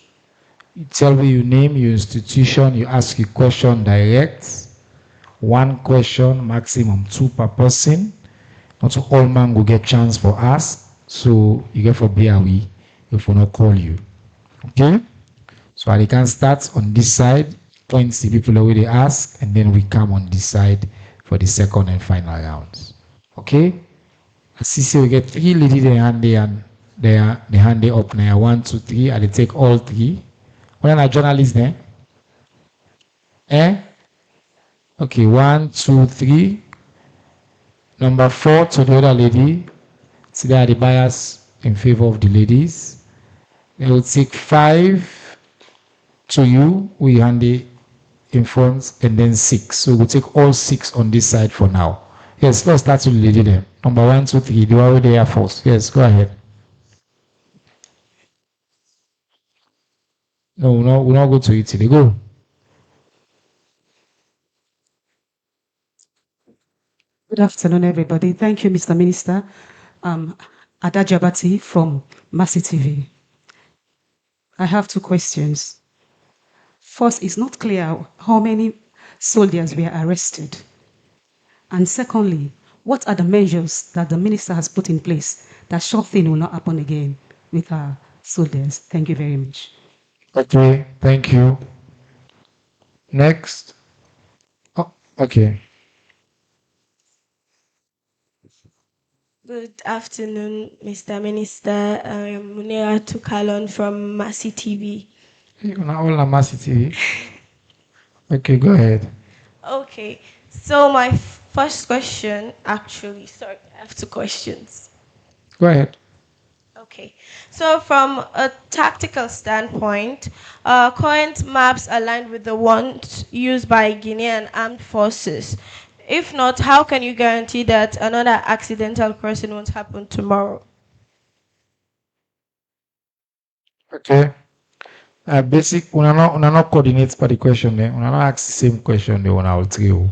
[SPEAKER 1] you tell me your name, your institution, you ask a question direct. One question, maximum two per person. Not all man will get chance for us, so you get for BRE if we not call you. Okay? So I can start on this side, points the people already ask, and then we come on this side for the second and final rounds. Okay? I see we get three ladies they hand there and they hand they up now. 1, 2, 3. I take all three. When are journalists there? Eh? Okay, 1, 2, 3. Number 4 to the other lady. See, there are the bias in favor of the ladies. They will take 5 to you. We hand it in front, and then 6. So we'll take all 6 on this side for now. Yes, let's start with the lady there. Number 1, 2, 3. Do already there first. Yes, go ahead. No, we'll not go to Italy. Go.
[SPEAKER 5] Good afternoon, everybody. Thank you, Mr. Minister. Adajabati from Masi TV. I have 2 questions. First, it's not clear how many soldiers were arrested. And secondly, what are the measures that the minister has put in place that short thing will not happen again with our soldiers? Thank you very much.
[SPEAKER 1] Okay, thank you. Next. Oh, okay.
[SPEAKER 6] Good afternoon, Mr. Minister. Munira Tukalon from Masi TV.
[SPEAKER 1] You're not all on Masi TV. Okay, go ahead.
[SPEAKER 6] Okay, so my first question, actually, sorry, I have 2 questions.
[SPEAKER 1] Go ahead.
[SPEAKER 6] Okay, so from a tactical standpoint, current maps aligned with the ones used by Guinean armed forces. If not, how can you guarantee that another accidental crossing won't happen tomorrow?
[SPEAKER 1] Okay. Basic, una not coordinate for the question there. Una not ask the same question there when I will tell.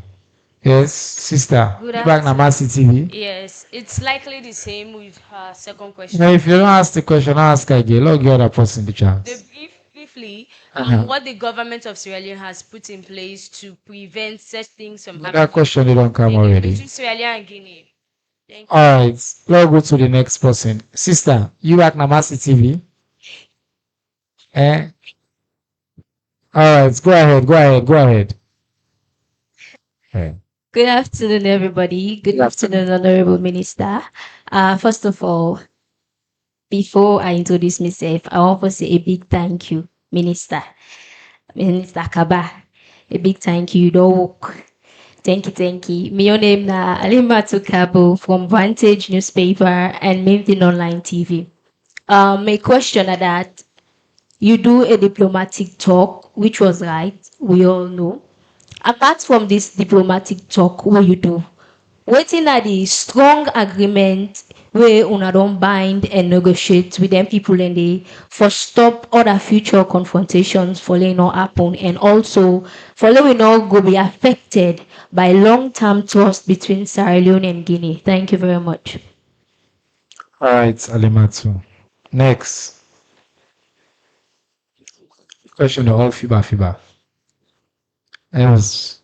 [SPEAKER 1] Yes, sister.
[SPEAKER 7] Good
[SPEAKER 1] You back na Masi TV.
[SPEAKER 7] Yes, it's likely the same with her second question.
[SPEAKER 1] Now, if you don't ask the question, ask again. Log the other person the chance.
[SPEAKER 7] Briefly,
[SPEAKER 1] Uh-huh.
[SPEAKER 7] what the government of Sierra Leone has put in place to prevent such things from happening.
[SPEAKER 1] That question they don't come already.
[SPEAKER 7] Between Sierra Leone and Guinea. Thank you.
[SPEAKER 1] All right, let's go to the next person. Sister, you back na Masi TV. Eh? All right, go ahead. Eh.
[SPEAKER 8] Good afternoon, everybody. Good afternoon, Honorable Minister. First of all, before I introduce myself, I want to say a big thank you, Minister Kaba. A big thank you. Don't work. Thank you. My name is Alima Tukabo from Vantage Newspaper and Maintain Online TV. My question is that you do a diplomatic talk, which was right. We all know. Apart from this diplomatic talk, what you do, Wetin are the strong agreement wey una don bind and negotiate with dem people and dey for stop other future confrontations for let no happen, and also for let we no go be affected by long-term trust between Sierra Leone and Guinea. Thank you very much.
[SPEAKER 1] All right, Alimatu. Next question, all FIBA. Yes.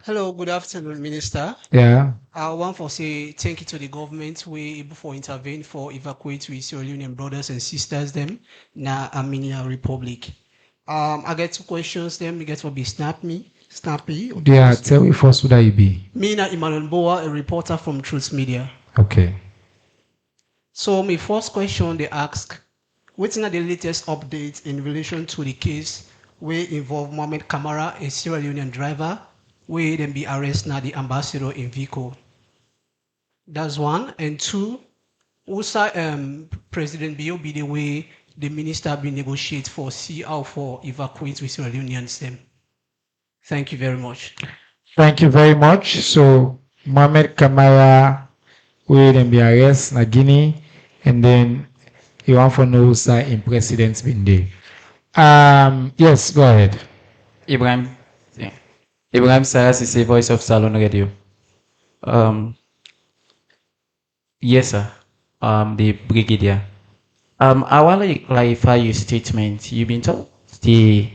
[SPEAKER 9] Hello, good afternoon, Minister.
[SPEAKER 1] Yeah.
[SPEAKER 9] I want to say thank you to the government we able for intervene for evacuate with Sierra Leonean brothers and sisters them na Armenia Republic. I get two questions them. You get to be snappy.
[SPEAKER 1] Yeah, tell me first who that you be.
[SPEAKER 9] Me na Emmanuel Boa, a reporter from Truth Media.
[SPEAKER 1] Okay.
[SPEAKER 9] So my first question they ask, what's the latest updates in relation to the case where involve Mohamed Kamara, a Sierra Leonean driver, where then be arrested now the ambassador in Vico. That's one. And two, also President Bio be the way the minister be negotiate for see how for evacuate with Sierra Leoneans them. Thank you very much.
[SPEAKER 1] Thank you very much. So Mohamed Kamara will then be arrested na Guinea, and then you want to know who's in president's been there. Yes, go ahead.
[SPEAKER 10] Ibrahim, yeah. Ibrahim Saras is a voice of Salon Radio. Yes, sir. The brigadier. I want to clarify your statement. You've been told the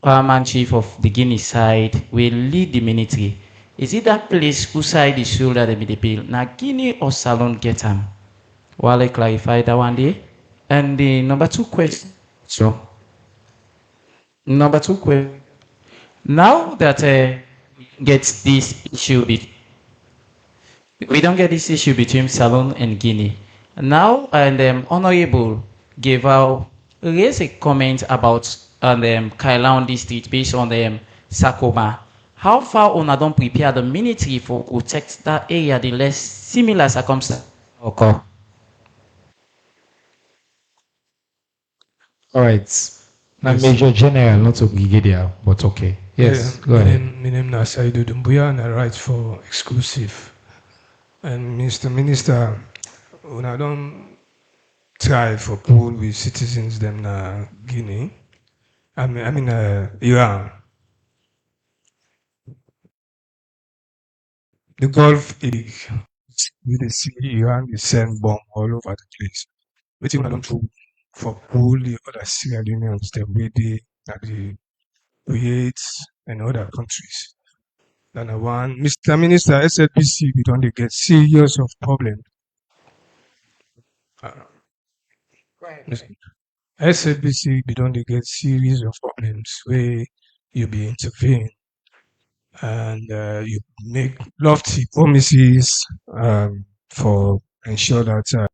[SPEAKER 10] paramount chief of the Guinea side will lead the military. Is it that place whose side is shoulder the bill? Now Guinea or Salon get him? While I clarify that one day. And the number two question. So, number two question. Now that gets this issue, we don't get this issue between Salon and Guinea. Now, and Honorable gave out raised a comment about Kailaon district based on Sakoma. How far on I don't prepare the military for protect that area, the less similar circumstances occur?
[SPEAKER 1] All right. Now, yes. Major General, not a brigadier, but okay. Yes, go ahead.
[SPEAKER 11] My name is Saidu Dumbuya, and I write for Exclusive. And Mr. Minister, when I don't try for pool with citizens them na Guinea, I mean Iran. The Gulf is we see Iran is send bomb all over the place. But when I don't do for pool the other Sierra Leoneans, them ready at the Kuwait and other countries. Then I want Mr. Minister, SLPC, we don't get serious of problem. SLPC, we don't get series of problems where you be intervene and you make lofty promises for ensure that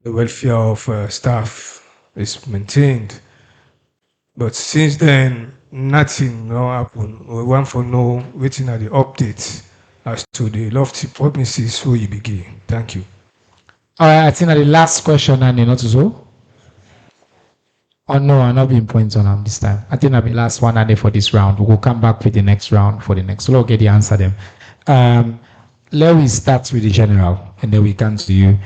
[SPEAKER 11] the welfare of staff is maintained. But since then, nothing no happen. We want to know waiting at the updates as to the lofty promises who you begin. Thank you.
[SPEAKER 1] All right, I think that the last question, and not so. Oh no, I'm not being points on this time. I think that'll be last one and for this round. We'll come back with the next round for the next. So we'll get the answer them. Let me start with the general, and then we come to you.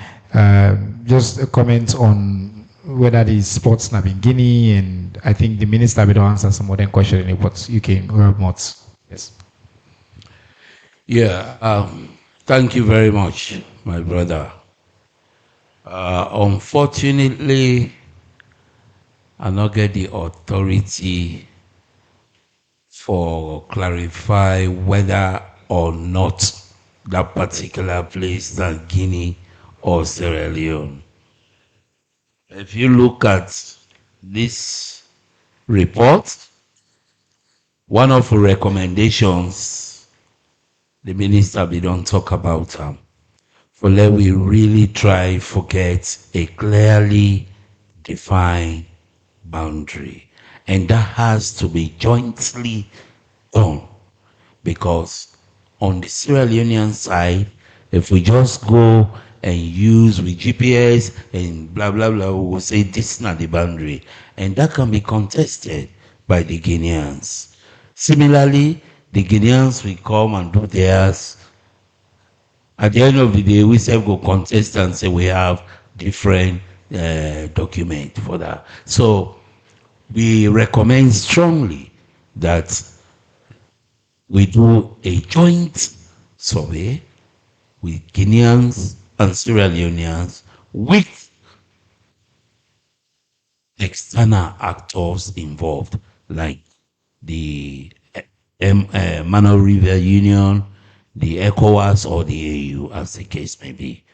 [SPEAKER 1] Just a comment on whether the sports now in Guinea, and I think the minister will answer some more question, but you can Rob Motts. Yes.
[SPEAKER 3] Yeah. Thank you very much, my brother. Unfortunately, I not get the authority for clarify whether or not that particular place is Guinea or Sierra Leone. If you look at this report, one of the recommendations the minister we don't talk about for let we really try forget a clearly defined boundary, and that has to be jointly done, because on the Sierra Leonean side, if we just go and use with GPS and blah blah blah, we will say this is not the boundary, and that can be contested by the Guineans. Similarly, The Guineans will come and do theirs. At the end of the day, we self go contest and say we have different document for that. So we recommend strongly that we do a joint survey with Guineans and Sierra Leoneans with external actors involved, like the Mano River Union, the ECOWAS, or the AU, as the case may be.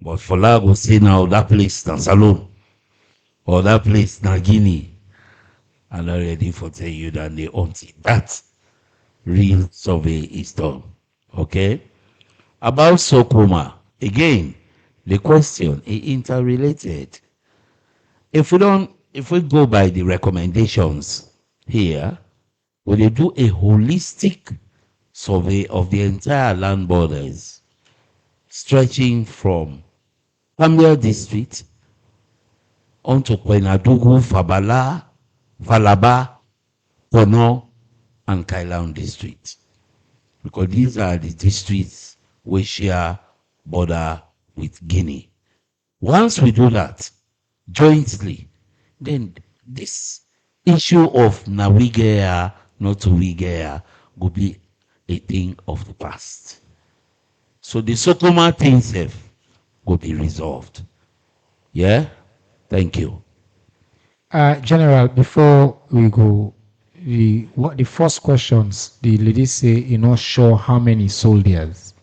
[SPEAKER 3] But for Lago, say now that place na Salone, or that place na Guinea, I'm not ready for tell you that they until that real survey is done. Okay? About Sokoma, again, the question is interrelated. If we go by the recommendations here, we will do a holistic survey of the entire land borders, stretching from Pambia district onto Kwenadugu, Fabala, Falaba, Kono, and Kailan district. Because these are the districts we share border with Guinea. Once we do that jointly, then this issue of Nawigea, not Wigea, will be a thing of the past. So the Sokoma thing will be resolved. Yeah? Thank you.
[SPEAKER 1] General, before we go, the first questions, the ladies say you're not sure how many soldiers.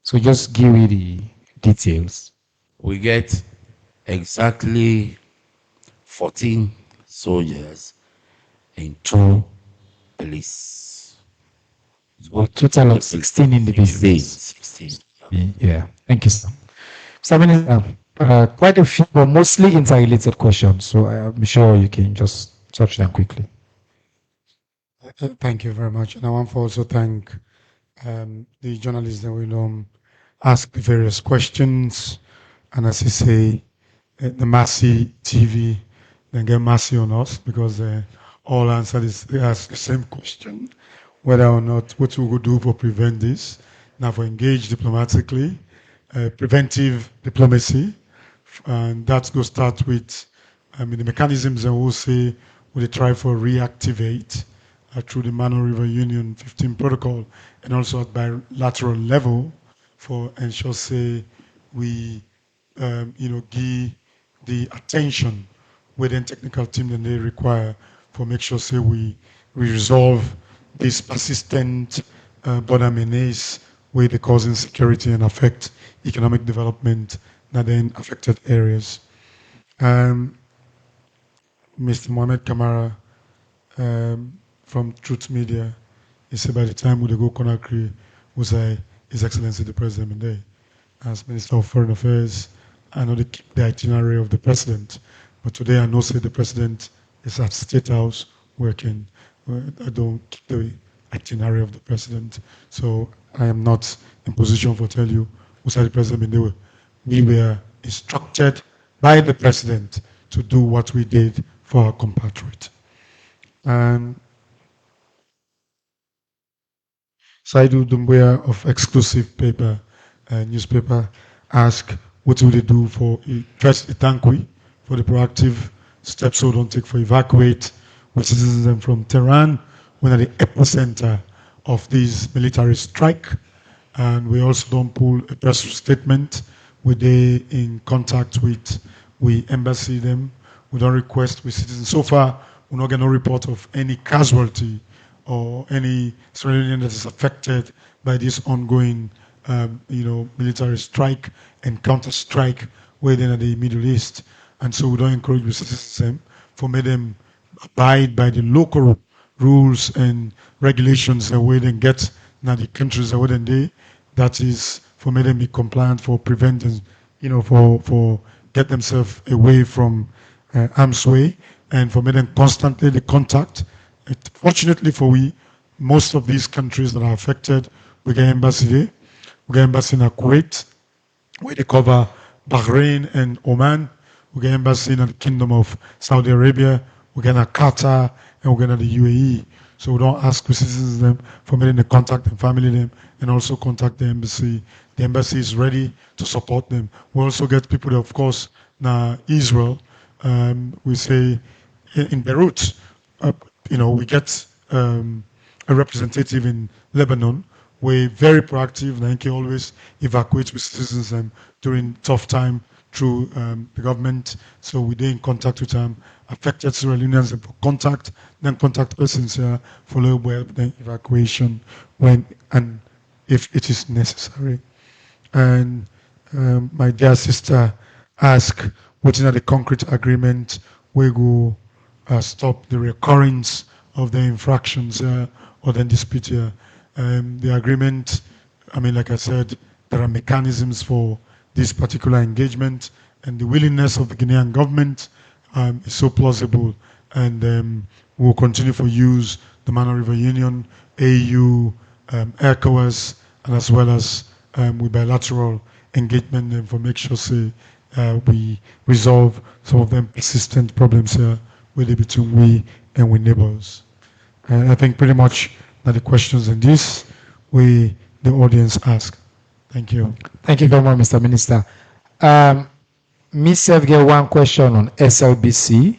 [SPEAKER 1] So just give me the details.
[SPEAKER 3] We get exactly 14 soldiers and 2 police.
[SPEAKER 1] A total of 16 individuals.
[SPEAKER 3] 16.
[SPEAKER 1] Yeah, thank you, sir. So, Minister, quite a few, but mostly interrelated questions. So I'm sure you can just touch them quickly.
[SPEAKER 2] Thank you very much. And I want to also thank the journalists that will ask the various questions. And as you say, the Massey TV, then get Massey on us because all answers they ask the same question, whether or not what we will do for prevent this. Now for engage diplomatically, preventive diplomacy, and that's going to start with the mechanisms that we'll say we try for reactivate through the Mano River Union 15 protocol and also at bilateral level for ensure say we give the attention within technical team that they require for make sure say we resolve this persistent border menace where they cause insecurity and affect economic development that in affected areas. Mr. Mohamed Kamara from Truth Media, he said by the time we go Conakry, we say His Excellency the President Mende. As Minister of Foreign Affairs, I know they keep the itinerary of the President, but today I know say the President is at State House working. I don't keep the itinerary of the President, so I am not in position to tell you who said the President Mende. We were instructed by the President to do what we did for our compatriot. And Saidu Dumbuya of Exclusive Paper, newspaper, asked what will they do for first thank we for the proactive steps we don't take for evacuate with citizens from Tehran when at the epicenter of this military strike. And we also don't pull a press statement. We're in contact with embassy them. We don't request with citizens. So far, we're not getting no report of any casualty or any civilian that is affected by this ongoing, military strike and counter strike within the Middle East. And so we don't encourage the citizens for make them abide by the local rules and regulations that way they get now the countries that way they that is for make them be compliant for preventing, for get themselves away from arm's way and for make them constantly the contact. Fortunately for we, most of these countries that are affected, we get embassy there. We get embassy in Kuwait, where they cover Bahrain and Oman. We get embassy in the Kingdom of Saudi Arabia. We get Qatar and we're going to the UAE. So we don't ask citizens them for me to contact them, family them, and also contact the embassy. The embassy is ready to support them. We also get people, that, of course, now Israel. We say in Beirut, we get a representative in Lebanon. We're very proactive. Nike always evacuates with citizens during tough time through the government. So we're in contact with affected Sierra Leoneans and contact persons for local evacuation when and if it is necessary. And my dear sister asked, what's in the concrete agreement we go stop the recurrence of the infractions or the dispute here. The agreement, I mean, like I said, there are mechanisms for this particular engagement, and the willingness of the Guinean government is so plausible, and we'll continue for use the Mana River Union, AU, ECOWAS, and as well as with bilateral engagement for make sure say we resolve some of them persistent problems here with between we and we neighbors. And I think pretty much that the questions in this we the audience ask. Thank you.
[SPEAKER 1] Thank you very much, Mr. Minister. Me self get one question on SLBC.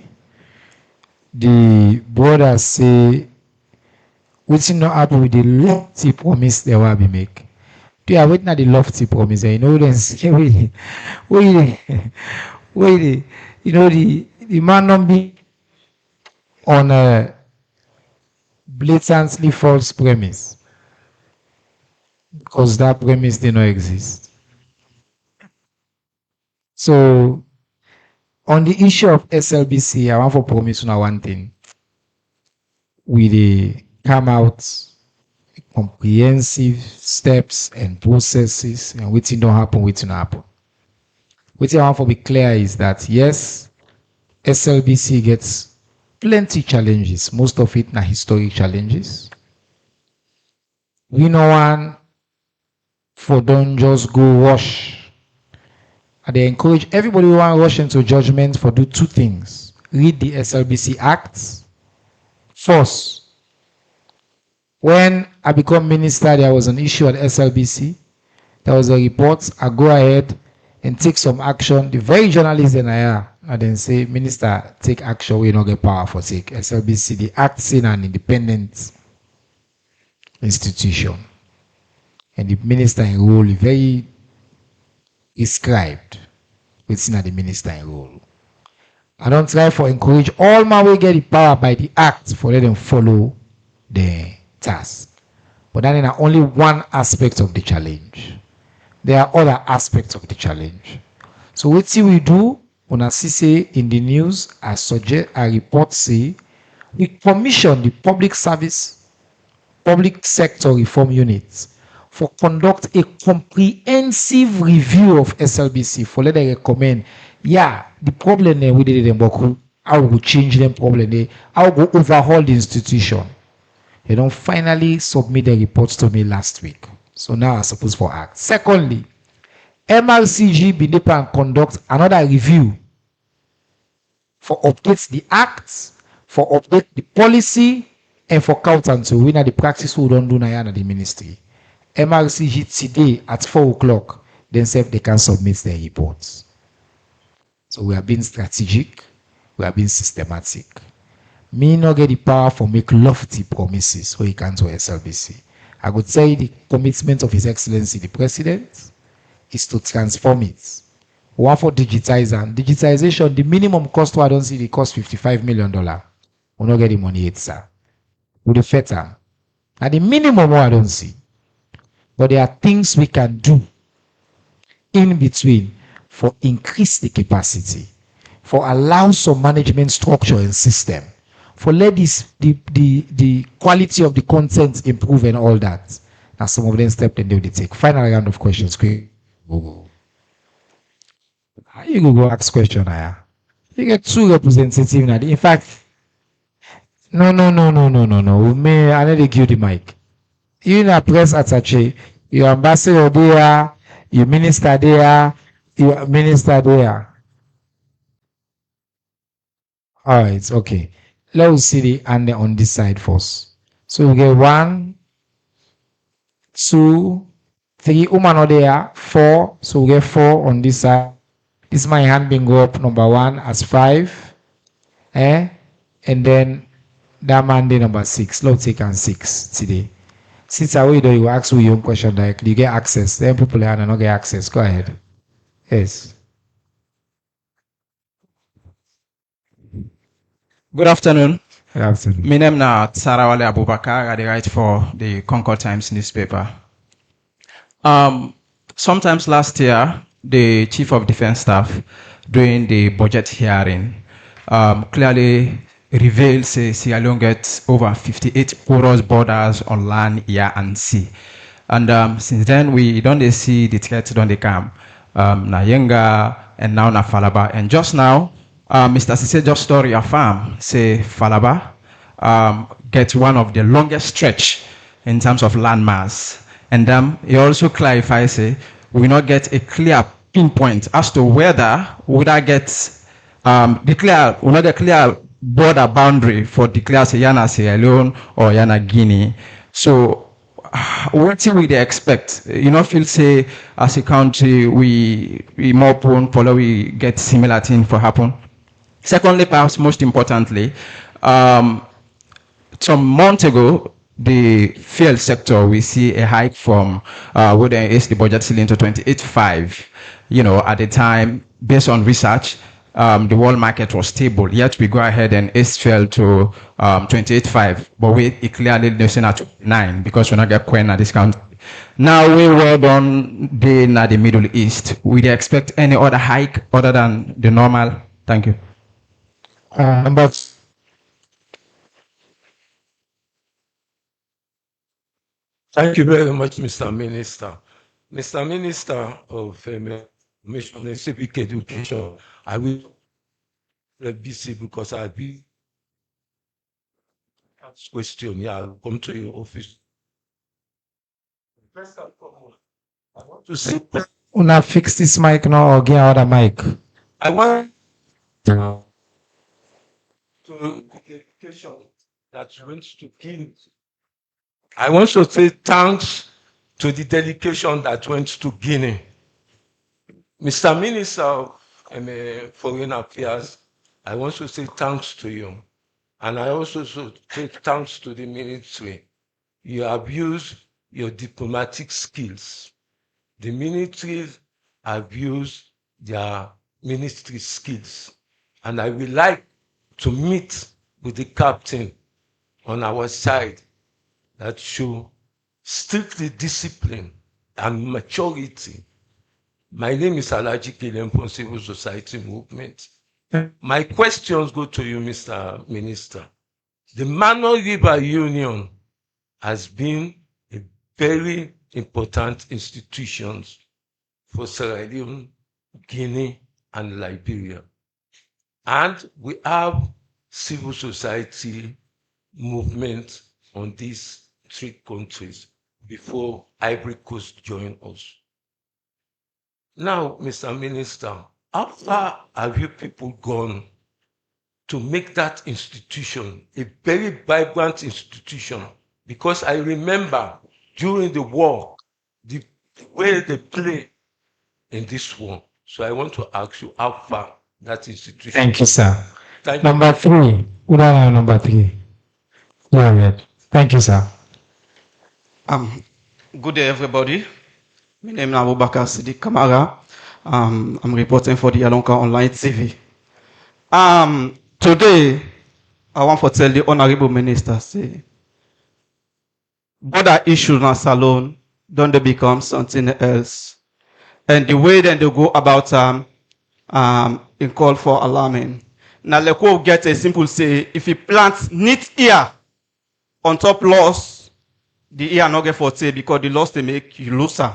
[SPEAKER 1] The brother say, what's not happen with the lofty promise they will be make? They are waiting at the lofty promise. You know, then say, wait, you know, the man not be on a blatantly false premise because that premise did not exist. So on the issue of SLBC, I want to promise you one thing. We come out comprehensive steps and processes, and waiting don't happen, waiting happen. What I want to be clear is that yes, SLBC gets plenty challenges. Most of it are historic challenges. We know one for don't just go rush. And they encourage everybody who want to rush into judgment for do two things. Read the SLBC Act. First, when I become minister, there was an issue at SLBC. There was a report. I go ahead and take some action. The very journalists then I are, and then say, Minister, take action. We don't get power for take SLBC. The act is an independent institution, and the minister in role is very described within the minister in role. I don't try for encourage all my way get the power by the act for let them follow the task. But that is only one aspect of the challenge. There are other aspects of the challenge. So what we do when I see say in the news, I suggest a report say we commission the public sector reform units for conduct a comprehensive review of SLBC for let them recommend, the problem we did them, but how we change them problem there, how we overhaul the institution. They don't finally submit the reports to me last week. So now I suppose for act. Secondly, MRCG BNIPA and conduct another review for updates the acts, for update the policy, and for counter to we the practice we don't do now at the ministry. MRCG today at 4 o'clock, then say they can submit their reports. So we are being strategic, we are being systematic. Me not get the power for make lofty promises when he can to SLBC. I would say the commitment of His Excellency the President is to transform it. One for digitization, the minimum cost I don't see the cost $55 million. We not get the money yet, sir. With the FETA. And the minimum I don't see. But there are things we can do in between for increase the capacity, for allow some management structure and system, for let this the quality of the content improve and all that. Now some of them step and they will take. Final round of questions. Google. How you go ask question here? You get two representatives now. In fact, no. Me, I need to give the mic. You in a press attaché, your ambassador there, your minister there, your minister there. All right, okay. let's see the and on this side first. So we get 1, 2, 3. Woman there, 4. So we get 4 on this side. This is my hand being go up number 1 as 5. And then that man day number 6. Let's take on 6 today. Since I will you ask you your question directly, you get access. Then people are not get access. Go ahead. Yes.
[SPEAKER 12] Good afternoon.
[SPEAKER 1] Good afternoon.
[SPEAKER 12] My name is Sarawale Abubakar. I write for the Concord Times newspaper. Sometimes last year, the Chief of Defense Staff, during the budget hearing, clearly revealed Sierra Leone gets over 58 porous borders on land, air, and sea. And since then, we don't see the threats on the camp, Nayenga, and now na Falaba. And just now, Mr. Sise just story affirm, say Falaba gets one of the longest stretch in terms of landmass. And he also clarifies, say, we not get a clear pinpoint as to whether would I get the clear border boundary for declare say Yana Sierra Leone or Yana Guinea. So what do we expect? You know, feel say as a country we more prone for we get similar thing for happen. Secondly, perhaps most importantly, some months ago, the fuel sector, we see a hike from what is the budget ceiling to 28.5. You know, at the time, based on research, the world market was stable. Yet we go ahead and it fell to 28.5, but we clearly listen at 9 because we not get GUINEA discount. Now we were done in the Middle East. We expect any other hike other than the normal? Thank you.
[SPEAKER 1] But
[SPEAKER 11] Thank you very much, Mr. Minister. Mr. Minister of Information and Civic Education, I will be busy because I'll be asked question. Yeah, I'll come to your office. First and foremost, I want to say
[SPEAKER 1] una fix this mic now or get another mic.
[SPEAKER 11] I want to education that went to Guinea. I want to say thanks to the delegation that went to Guinea. Mr. Minister of Foreign Affairs, I want to say thanks to you. And I also say thanks to the military. You have used your diplomatic skills. The military have used their ministry skills. And I would like to meet with the captain on our side that show strictly discipline and maturity. My name is Alaji Kilempon, Civil Society Movement. My questions go to you, Mr. Minister. The Mano River Union has been a very important institution for Sierra Leone, Guinea, and Liberia. And we have civil society movement on these 3 countries before Ivory Coast joined us. Now, Mr. Minister, how far have you people gone to make that institution a very vibrant institution? Because I remember during the war, the way they play in this war. So I want to ask you how far that institution.
[SPEAKER 1] Thank you, sir.
[SPEAKER 11] Thank
[SPEAKER 1] number 3. Who don't have number 3? Go ahead. Thank you, sir.
[SPEAKER 13] Good day, everybody. My name is Abubakar Siddiq Kamara. I'm reporting for the Alonka Online TV. Today, I want to tell the Honorable Minister, say, border issues in Salone don't they become something else? And the way that they go about in call for alarming. Now, let's go get a simple say, if you plant neat ear on top loss, the ear not get for say because the loss they make you looser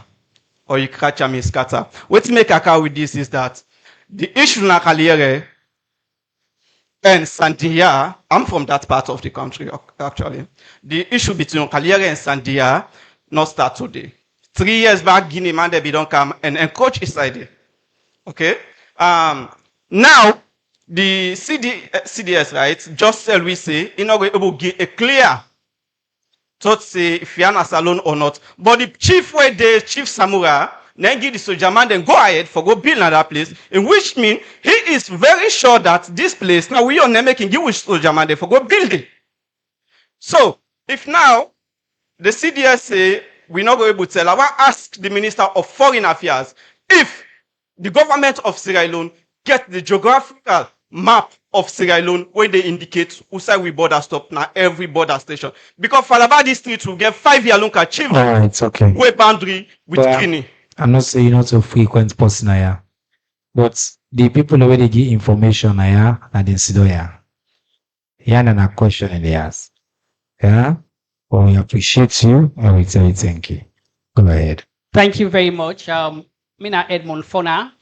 [SPEAKER 13] or you catch and scatter. What make a car with this is that the issue na Kaliere and Sandia, I'm from that part of the country actually. The issue between Kaliere and Sandia not start today. 3 years back, Guinea man they don't come and coach is there. Okay? Now the CDS, right, just tell we say, you know, we able give a clear thought say if you are alone or not. But the chief where the chief samurai, then give the soldier man, then go ahead for go build another place, in which mean he is very sure that this place, now we on making give with soldier man, then for go build it. So, if now the CDS say we're not going to tell, I want to ask the Minister of Foreign Affairs if the government of Sierra Leone get the geographical map of Sierra Leone where they indicate who side we border stop now every border station. Because Falaba district will get 5-year long achievement.
[SPEAKER 1] All right, okay.
[SPEAKER 13] Way boundary with Guinea.
[SPEAKER 1] I'm not saying not a frequent person here, but the people already give information here and then sit here. Yeah, and a question in the ask. Yeah, well, we appreciate you and we tell you thank you. Go ahead.
[SPEAKER 14] Thank you very much. Mina Edmond Fona,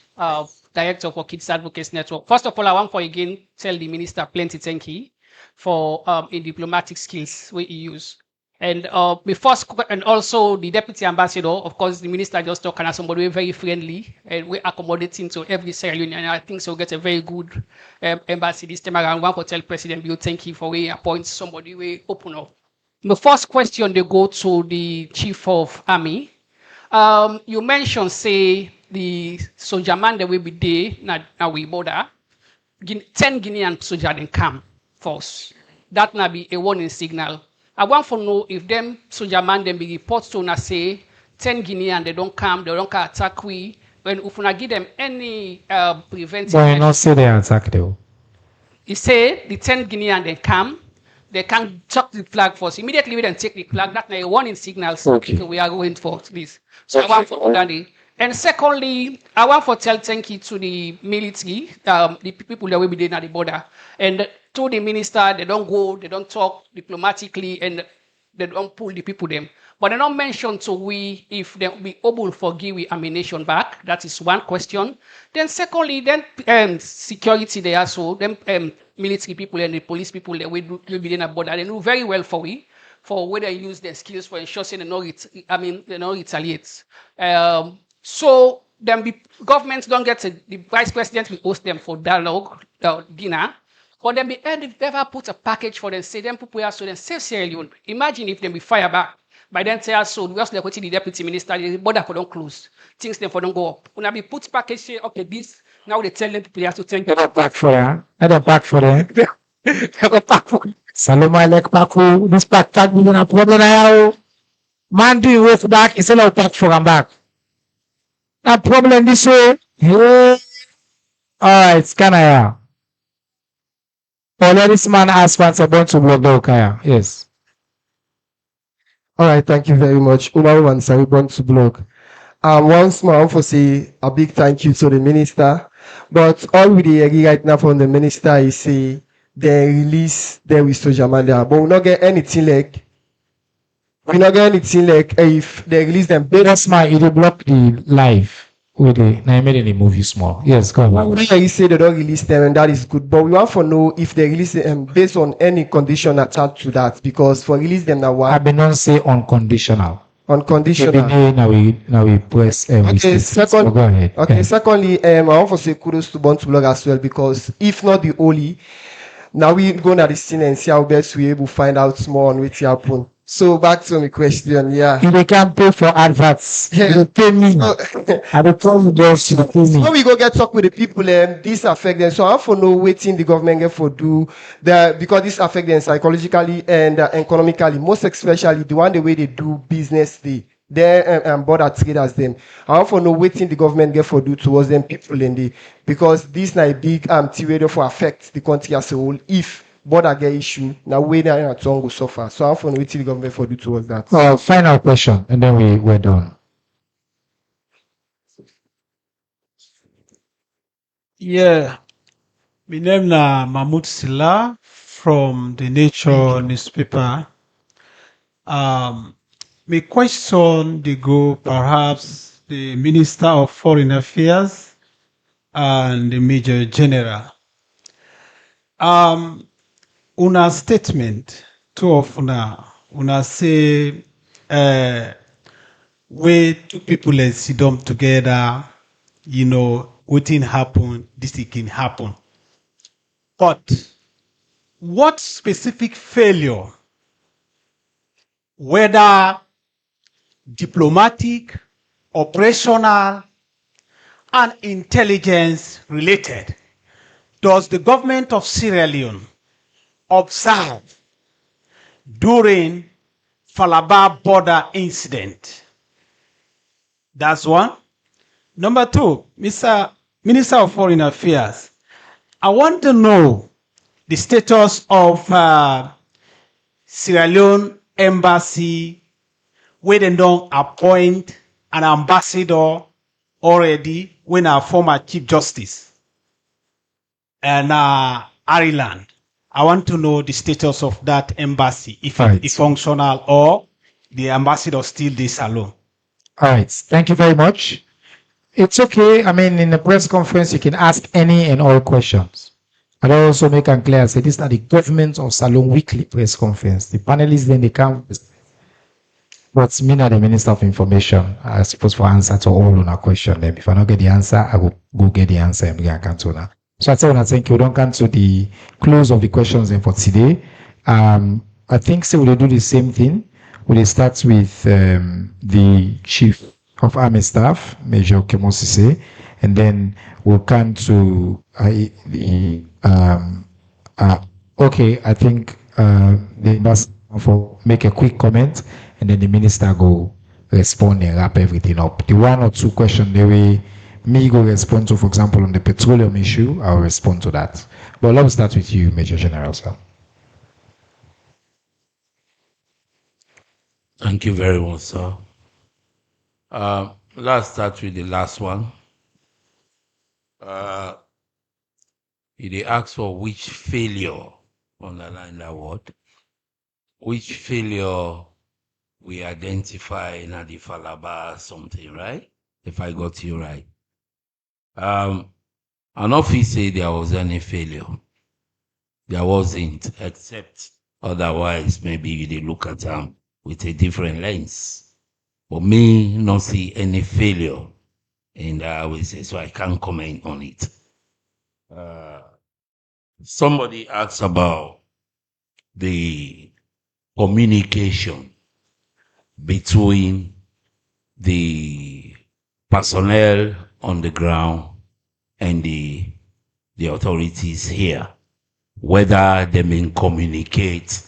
[SPEAKER 14] Director for Kids Advocates Network. First of all, I want for again tell the minister plenty thank you for in diplomatic skills we use. And and also the deputy ambassador, of course, the minister just talking as somebody very friendly and we accommodating to every Sierra Leone. And I think so get a very good embassy this time around. One for tell President Bill thank you for we appoint somebody we open up. The first question they go to the Chief of Army. You mentioned say the soldier man that will be there now we border 10 Guinean soldiers then come force. That now be a warning signal. I want to know if them soldier man then be report to na say 10 Guinean they don't come attack we when if we give them any preventive.
[SPEAKER 1] But you not say they attack though.
[SPEAKER 14] He say the 10 Guinean they come. They can chuck the flag first. Immediately we then take the flag. That's a warning signal.
[SPEAKER 1] Okay.
[SPEAKER 14] We are going for this. So I want for that. And secondly, I want to tell thank you to the military, the people that will be there at the border. And to the minister, they don't go, they don't talk diplomatically, and they don't pull the people them. But they don't mention to we if they will be able to give we ammunition back. That is one question. Then secondly, then security there also, them military people and the police people that will be there at border, they know very well for we, for whether they use their skills for ensuring they not retaliate. So then governments don't get the vice president will host them for dialogue, dinner. But then the end, if they ever put a package for them, say them people are so then save Sierra Leone. Imagine if they be fire back. By then say so we also put the deputy minister, the border for don't close. Things them for don't go up. When I be put package say, okay, this now they tell them people have to thank you.
[SPEAKER 1] Back for them. Back for them. Back for them. Saloma like Paco, this pack tag me a problem now. Man do with back instead of pack for them back. A problem this way. Hey. All right, Scanaya. Oh, this man asked once about to block the Okaya. Yes.
[SPEAKER 15] All right, thank you very much. Umaru and Sari born to block. Once more, I want to say a big thank you to the minister. But all we hear right now from the minister is say they release their with Sojamanda. But we not get anything like if they release them.
[SPEAKER 1] That's my it block the live. With the I made any movie small. Yes, go on.
[SPEAKER 15] We say they don't release them and that is good. But we want to know if they release them based on any condition attached to that. Because for release them now
[SPEAKER 1] I been not say unconditional.
[SPEAKER 15] Unconditional.
[SPEAKER 1] Now we press
[SPEAKER 15] okay,
[SPEAKER 1] so go ahead.
[SPEAKER 15] Okay,
[SPEAKER 1] yeah.
[SPEAKER 15] Secondly, I want to say kudos to Born to Blog as well because if not the only, now we go to the scene and see how best we able to find out more on what happen. So back to my question, yeah.
[SPEAKER 1] They can pay for adverts. They pay me. I will tell you just to pay me.
[SPEAKER 15] So we go get talk with the people and this affect them. So I have to know waiting the government get for do because this affect them psychologically and economically, most especially the one the way they do business they border traders them. I want to know waiting the government get for do towards them people in the because this na a big theory for affect the country as a whole if border get issue now way there in Tongo so far. So how far wait till the government for do towards that?
[SPEAKER 1] Final question and then we're done.
[SPEAKER 16] Yeah. My name na Mahmoud Silla from the Nature newspaper. My question they go perhaps the Minister of Foreign Affairs and the Major General. Una statement, two of una say where two people sit down together, waiting happen, this thing can happen. But what specific failure, whether diplomatic, operational, and intelligence related, does the government of Sierra Leone observe during Falaba border incident? That's one. Number two, Mr. Minister of Foreign Affairs, I want to know the status of Sierra Leone embassy where they don't appoint an ambassador already when our former Chief Justice and Ireland. I want to know the status of that embassy, if it is functional or the ambassador still this alone.
[SPEAKER 1] All right. Thank you very much. It's okay. I mean, in the press conference, you can ask any and all questions. And I also make it clear, say this is the government of Salon weekly press conference. The panelists then they come. But me not the Minister of Information. I suppose for answer to all on our question. Then if I don't get the answer, I will go get the answer and bring a cancer. So I tell you, thank you. We don't come to the close of the questions then for today. I think so we'll do the same thing. We'll start with the Chief of Army Staff, Major Kemosise, and then we'll come to okay, I think the ambassador for make a quick comment, and then the minister go respond and wrap everything up. The one or two questions the way me go respond to, for example, on the petroleum issue, I'll respond to that. But let's start with you, Major General, sir.
[SPEAKER 3] Thank you very much, sir. Let's start with the last one. They asked for which failure, underline that word, which failure we identify in the Falaba something, right? If I got you right. And if he say there was any failure, there wasn't, except otherwise maybe they look at them with a different lens. But me not see any failure in that I will say, so I can't comment on it. Somebody asked about the communication between the personnel on the ground and the authorities here, whether they may communicate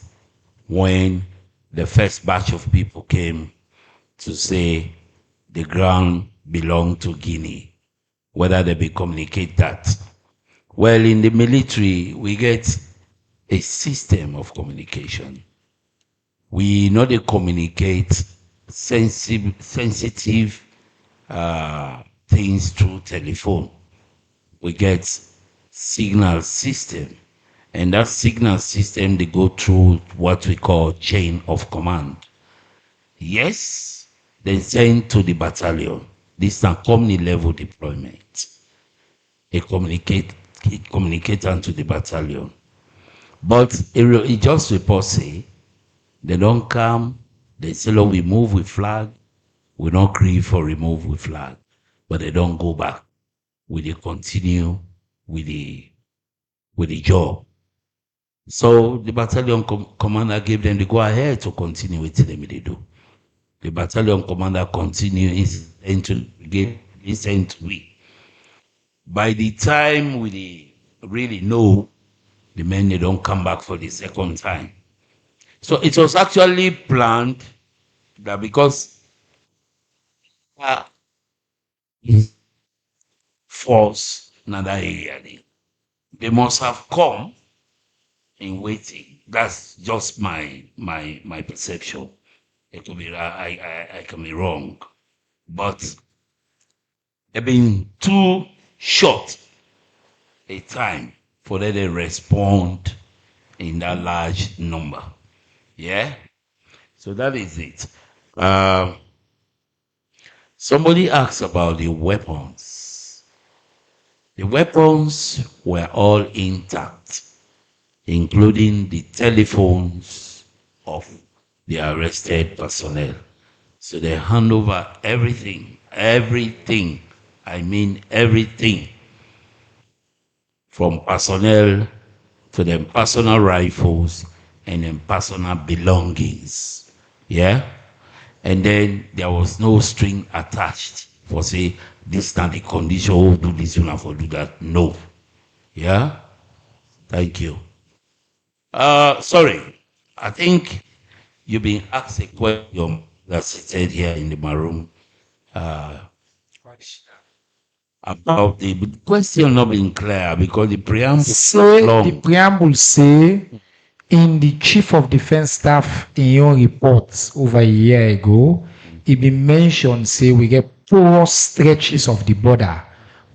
[SPEAKER 3] when the first batch of people came to say the ground belonged to Guinea, whether they may communicate that. Well, in the military, we get a system of communication. We know they communicate sensitive things through telephone. We get signal system, and that signal system they go through what we call chain of command. Yes, they send to the battalion. This is a company level deployment. They communicate to the battalion. But it just report say they don't come, they say, "Look, we move with flag, we don't agree for remove with flag," but they don't go back. They continue with the job. So the battalion commander gave them the go ahead to continue with them they do. The battalion commander continues into listen to we. By the time we really know, the men they don't come back for the second time. So it was actually planned that because force another area, they must have come in waiting. That's just my perception. It could be I can be wrong, but they've been too short a time for them to respond in that large number. Yeah, so that is it. Somebody asked about the weapons. The weapons were all intact, including the telephones of the arrested personnel. So they hand over everything, I mean everything, from personnel for them personal rifles and then personal belongings. Yeah? And then there was no string attached for say this not the condition, oh, do this, you have to do that. No. Yeah? Thank you. Sorry. I think you've been asked a question that's seated here in the maroon. About the question not being clear because the preamble
[SPEAKER 1] Say
[SPEAKER 3] long.
[SPEAKER 1] the preamble say in the chief of defense staff in your report over a year ago, it been mentioned say we get porous stretches of the border.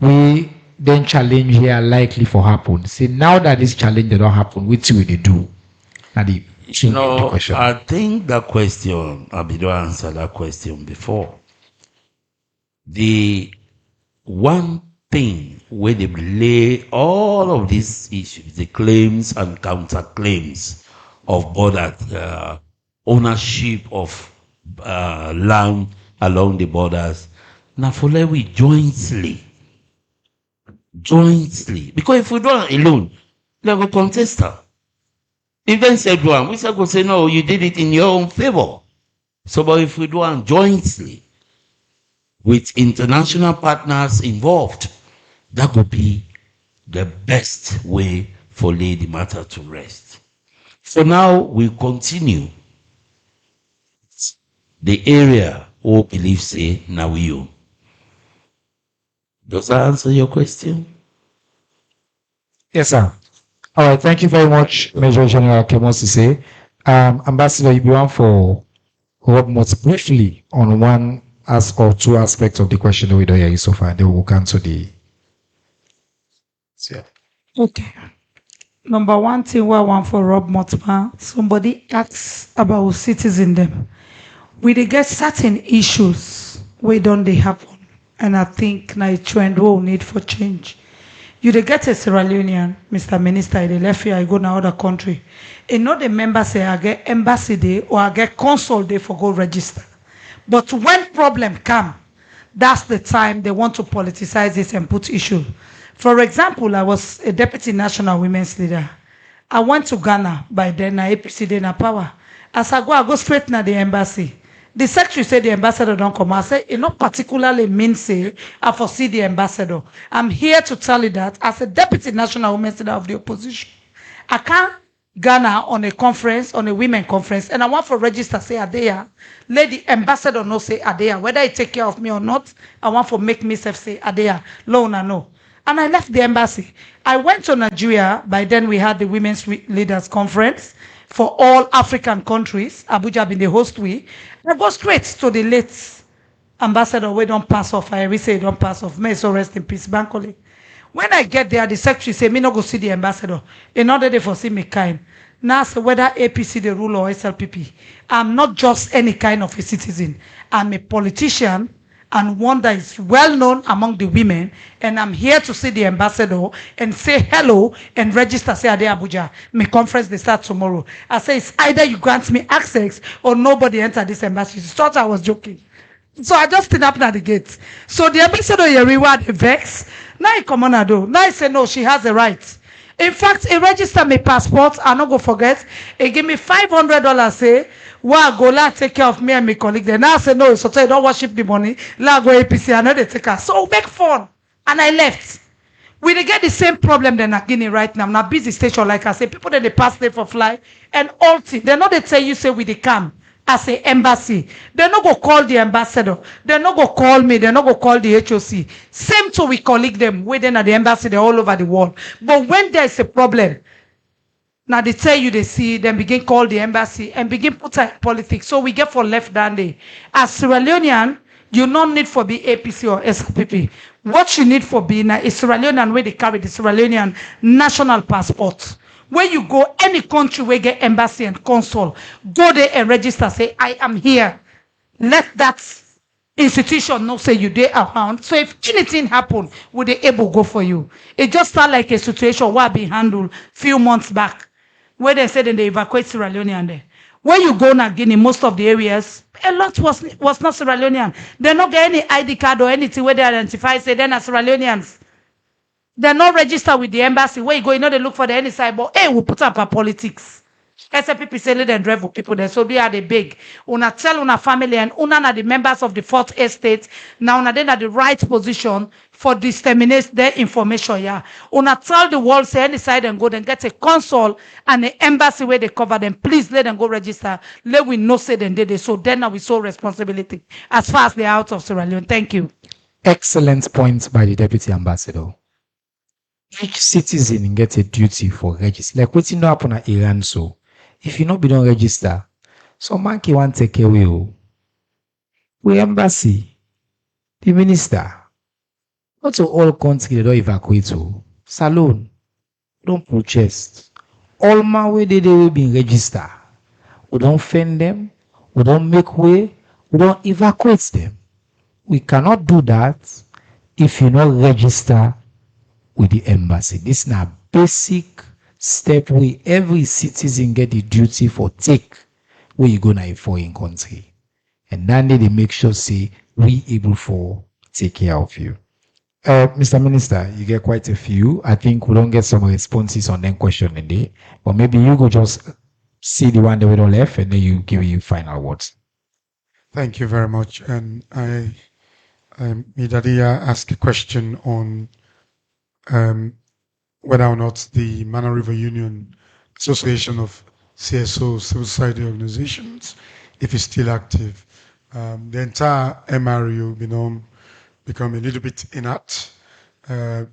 [SPEAKER 1] We then challenge here likely for happen. Say now that this challenge they don't happen, which will they do? Now the
[SPEAKER 3] No,
[SPEAKER 1] question.
[SPEAKER 3] I think that question, I did answer that question before. The one thing where they lay all of these issues, the claims and counterclaims of border ownership of land along the borders, now for let we jointly, because if we do it alone, they will contest her. Even said one, we said go say no, you did it in your own favor. So, but if we do it jointly with international partners involved, that would be the best way for lay the matter to rest. For now, we continue the area who believe say now we own. Does that answer your question?
[SPEAKER 1] Yes, sir. All right, thank you very much, Major General Kemosise. Ambassador, you want for Rob Mott briefly on one or two aspects of the question that we don't hear you so far, then we'll cancel the. Yeah.
[SPEAKER 4] Okay. Number one thing we want for Rob Motman, somebody asks about citizen them. We dey get certain issues where don't they happen. And I think na a trend we will need for change. You dey get a Sierra Leonean, Mr. Minister, they left here, I go na other country. And not the member say I get embassy day or I get consul day for go register. But when problem come, that's the time they want to politicize this and put issue. For example, I was a deputy national women's leader. I went to Ghana by then, na APC day na power. As I go straight to the embassy. The secretary said the ambassador don't come. I say it not particularly means say I foresee the ambassador. I'm here to tell you that as a deputy national women's leader of the opposition, I can't Ghana on a conference, on a women conference, and I want for register say Adea. Let the ambassador know say Adea. Whether he take care of me or not, I want for make myself say Adea. Lona no. And I left the embassy. I went to Nigeria. By then we had the Women's Leaders Conference for all African countries. Abuja been the host we. I go straight to the late ambassador. We don't pass off. I always say don't pass off. May so rest in peace, Bankole. When I get there, the secretary say me no go see the ambassador. In order they foresee me kind. Now so whether APC the rule or SLPP, I'm not just any kind of a citizen. I'm a politician and one that is well known among the women, and I'm here to see the ambassador and say hello and register say Ade Abuja. My conference they start tomorrow. I say it's either you grant me access or nobody enter this embassy. She thought I was joking. So I just stood up at the gate. So the ambassador you reward the vex. Now he come on do. Now he say no, she has a right. In fact, he register my passport. I not go forget. He give me $500. Say, well, go la take care of me and my colleague. Then I say no, so you don't worship the money. La go APC. I know they take her. So make fun, and I left. We dey get the same problem than Guinea right now. Now busy station like I say, people that they pass there for fly and all thing. They know they tell you say we dey come as a embassy. They no go call the ambassador. They no go call me. They no go call the HOC. Same to we colleague them waiting at the embassy. They're all over the world. But when there is a problem, now they tell you they see, then begin call the embassy and begin put in politics. So we get for left down there. As Sierra Leonean, you don't need for be APC or SPP. What you need for being a Sierra Leonean where they carry the Sierra Leonean national passport. Where you go, any country where get embassy and consul, go there and register, say, I am here. Let that institution know say you there around. So if anything happen, would they able go for you? It just sound like a situation where being handled few months back, where they said they evacuate Sierra Leonean there. Where you go now, Guinea, most of the areas, a lot was not Sierra Leonean. They not get any ID card or anything where they identify, say they're not Sierra Leoneans. They're not registered with the embassy. Where you go, they look for the any side, but hey, we put up our politics. SFPP say let them drive with people there. So they are the big. Una tell una family and una are the members of the fourth estate. Now una then at the right position for disseminate their information. Yeah. Una tell the world say any side and go then get a consul and the embassy where they cover them. Please let them go register. Let we know say them did it. So then now we saw responsibility as far as they're out of Sierra Leone. Thank you.
[SPEAKER 1] Excellent point by the Deputy Ambassador. Each citizen get a duty for register. Like what's not happen at Iran so. If you not be don't register, some monkey want take away. We embassy, the minister, not to all country they don't evacuate to. Salon, don't protest. All my way they will be register. We don't fend them, we don't make way, we don't evacuate them. We cannot do that if you not register with the embassy. This is a basic step where every citizen get the duty for take where you go na a foreign country. And then they make sure say we able for take care of you. Mr. Minister, you get quite a few. I think we don't get some responses on them question in there, but maybe you go just see the one that we don't left and then you give you final words.
[SPEAKER 2] Thank you very much. And Midadia asked a question on whether or not the Mana River Union Association of CSO, civil society organizations, if it's still active. The entire MRU become a little bit inert,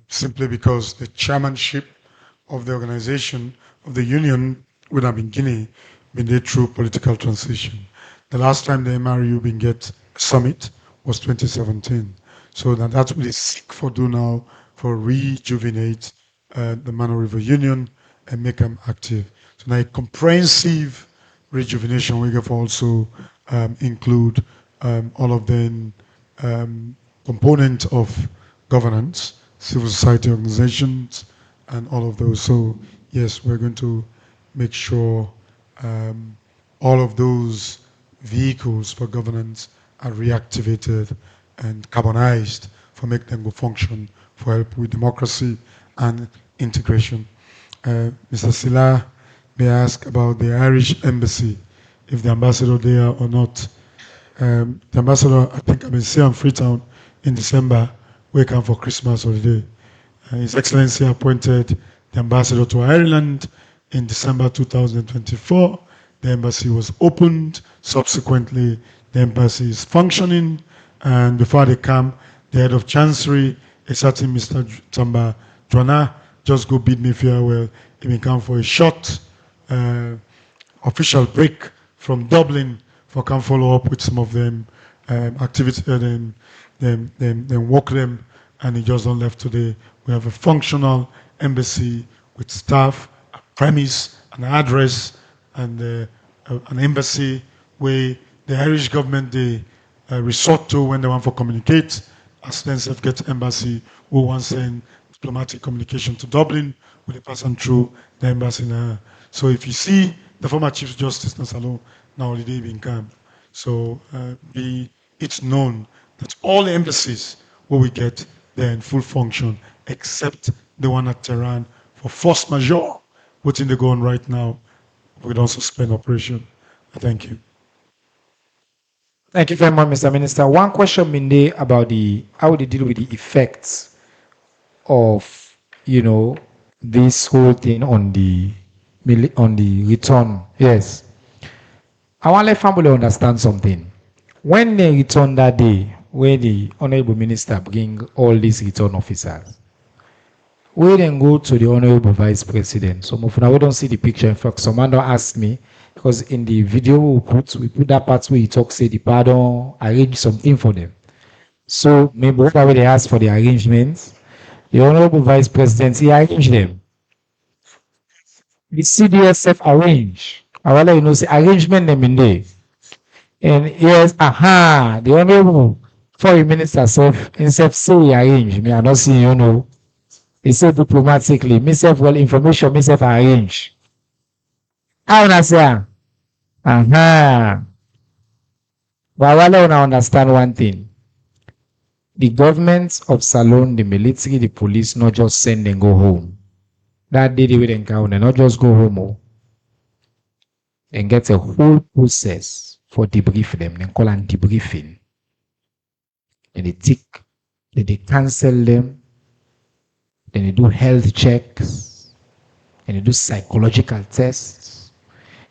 [SPEAKER 2] simply because the chairmanship of the organization, of the union, would have been Guinea, been there through political transition. The last time the MRU been get a summit was 2017. So that's what they seek for do now, for rejuvenate the Mana River Union and make them active. So now a comprehensive rejuvenation we can also include all of the component of governance, civil society organizations, and all of those. So yes, we're going to make sure all of those vehicles for governance are reactivated and carbonized for make them go function for help with democracy and integration. Mr. Silla, may I ask about the Irish embassy, if the ambassador there or not. The ambassador, I think, I've been seeing Freetown in December, we come for Christmas holiday. His Excellency appointed the ambassador to Ireland in December 2024. The embassy was opened. Subsequently, the embassy is functioning. And before they come, the head of Chancery, a certain Mr. Tamba Dwana, just go bid me farewell. He may come for a short official break from Dublin for come follow up with some of them activities, them work them, and he just don't left today. We have a functional embassy with staff, a premise, an address, and an embassy where the Irish government they resort to when they want to communicate. As then get embassy who wants send diplomatic communication to Dublin, will they pass on through the embassy now. So if you see the former Chief Justice Nasalo now already being come, so it's known that all the embassies where we get they're in full function except the one at Tehran for force majeure, what's in the go on right now. We don't suspend operation. Thank you.
[SPEAKER 1] Thank you very much, Mr. Minister. One question Minde about the how they deal with the effects of this whole thing on the return. Yes. I want let family understand something. When they return that day, where the Honorable Minister bring all these return officers, we then go to the Honorable Vice President. Some of now we don't see the picture. In fact, someone don't ask me because in the video we put that part where he talks, say the pardon, arrange something for them. So maybe whatever they ask for the arrangements, the Honorable Vice President, he arrange them. The CDSF arrange. I will let you know, say arrangement them in there. And yes, the Honorable Foreign Minister himself say he arrange. Me, I not see, he said diplomatically, myself, well, information, myself arrange. How na say? But I want to understand one thing. the government of Salone, the military, the police, not just send them go home. That day they will encounter, not just go home and get a whole process for debrief them. They call it debriefing. And they cancel them, then they do health checks, and they do psychological tests,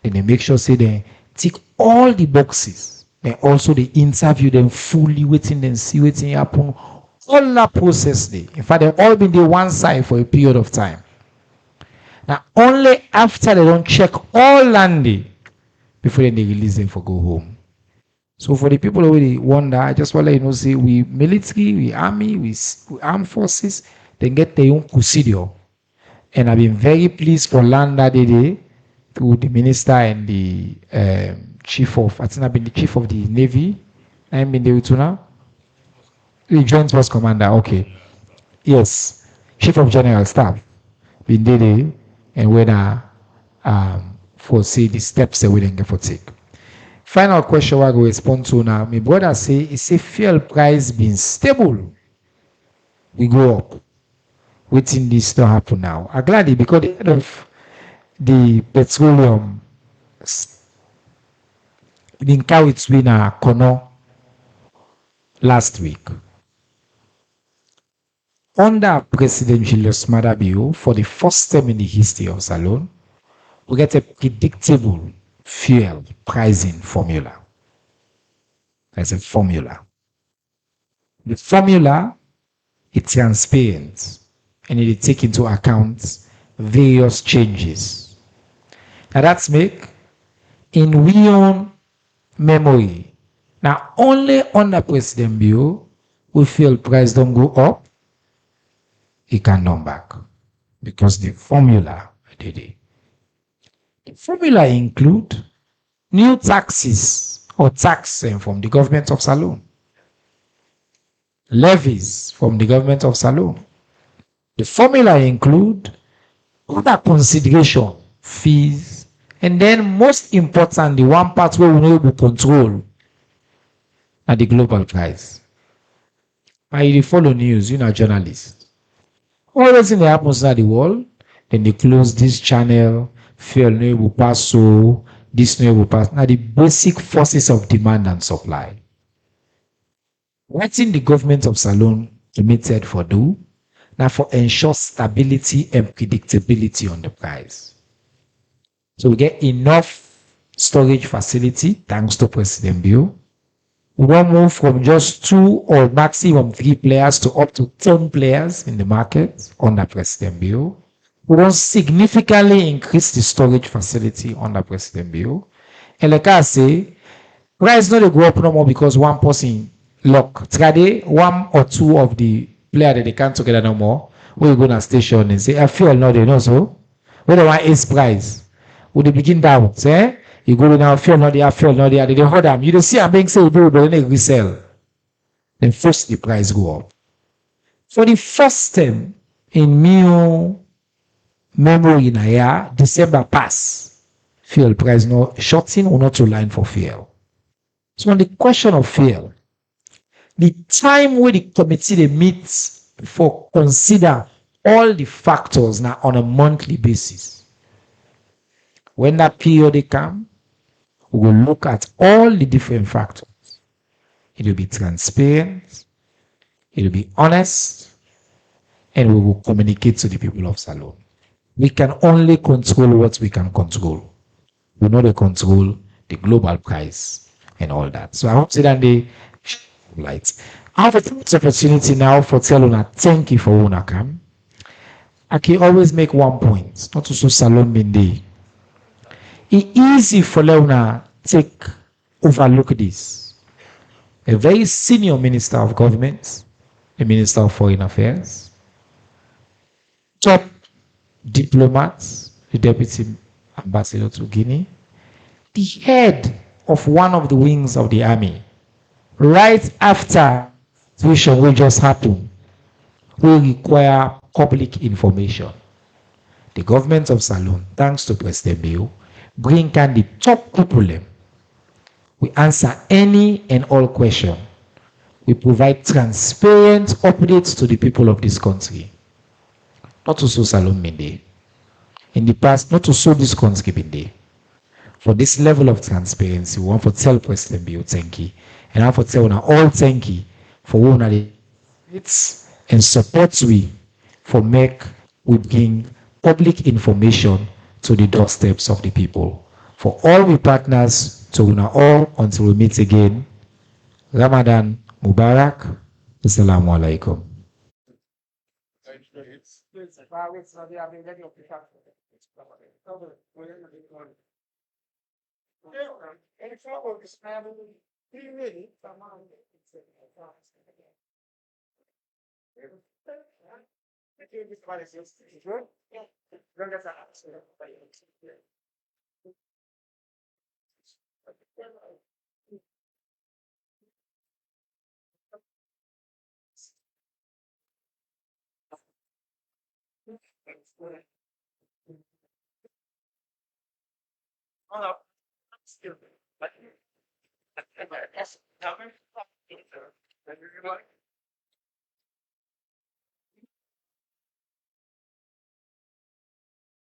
[SPEAKER 1] and they make sure say they tick all the boxes. And also they interview them fully, waiting and see waiting happen. All that process they. In fact, they've all been there one side for a period of time. Now only after they don't check all landy before then they release them for go home. So for the people who really wonder, I just want to let you know, say we military, we army, we armed forces, they get their own procedure. And I've been very pleased for land that day to the minister and the chief of, I think I've been the chief of the Navy. I've been there to now. The Joint Force Commander, okay. Yes. Chief of General Staff. Been there and whether for say the steps that we didn't get for take. Final question I go respond to now. My brother say it's a fuel price being stable. We go up. Waiting this to happen now. I'm glad because the head of the petroleum been carried to in a corner last week. Under President Julius Maada Bio, for the first time in the history of Salone, we get a predictable fuel pricing formula. There's a formula. The formula is transparent and it takes into account various changes. Now that's make in we own memory. Now only under President Bio, we feel price don't go up, it can come back because the formula did it. The formula include new taxes or tax from the government of Salone, levies from the government of Salone. The formula include other consideration, fees, and then most important, the one part where we know we control are the global price. I follow news, you know, journalists. All those things that happens in the world, then they close this channel, fuel no will pass so, this no will pass. Now the basic forces of demand and supply. What in the government of Salone committed for do? Now for ensure stability and predictability on the price. So we get enough storage facility thanks to President Bio. We don't move from just 2 or maximum 3 players to up to 10 players in the market under President Bio. We don't significantly increase the storage facility under President Bio. And like I say, price not go up no more because one person lock. Trade 1 or 2 of the players that they can't together no more. We go to a station and say, I feel no, they know so. We don't want ace price. We begin down, say. You go now, feel not there, they hold them. You don't see I'm being sold, but then they resell. Then first the price go up. For the first time in my memory in a year, December pass, fuel price no shorting or not to line for fuel. So on the question of fuel, the time where the committee they meet for consider all the factors now on a monthly basis. When that period they come, we will look at all the different factors. It will be transparent, it will be honest, and we will communicate to the people of Salone. We can only control what we can control. We know they control the global price and all that. So I hope that they light. I have a opportunity now for telling Una thank you for Una come. I can always make one point, not to so Salone Bindi. It's easy for Leona take overlook this. A very senior minister of government, a minister of foreign affairs, top diplomats, the deputy ambassador to Guinea, the head of one of the wings of the army, right after the situation will just happen, will require public information. The government of Salone, thanks to President Bio, bring can the top people them. We answer any and all questions. we provide transparent updates to the people of this country. Not to so Salome Mende. In the past, not to so this country Mende. For this level of transparency, we want to tell President Bio thank you. And I want to tell una all thank you for one of the and support we for make we bring public information to the doorsteps of the people. For all we partners, to una all until we meet again. Ramadan Mubarak. Assalamu alaikum.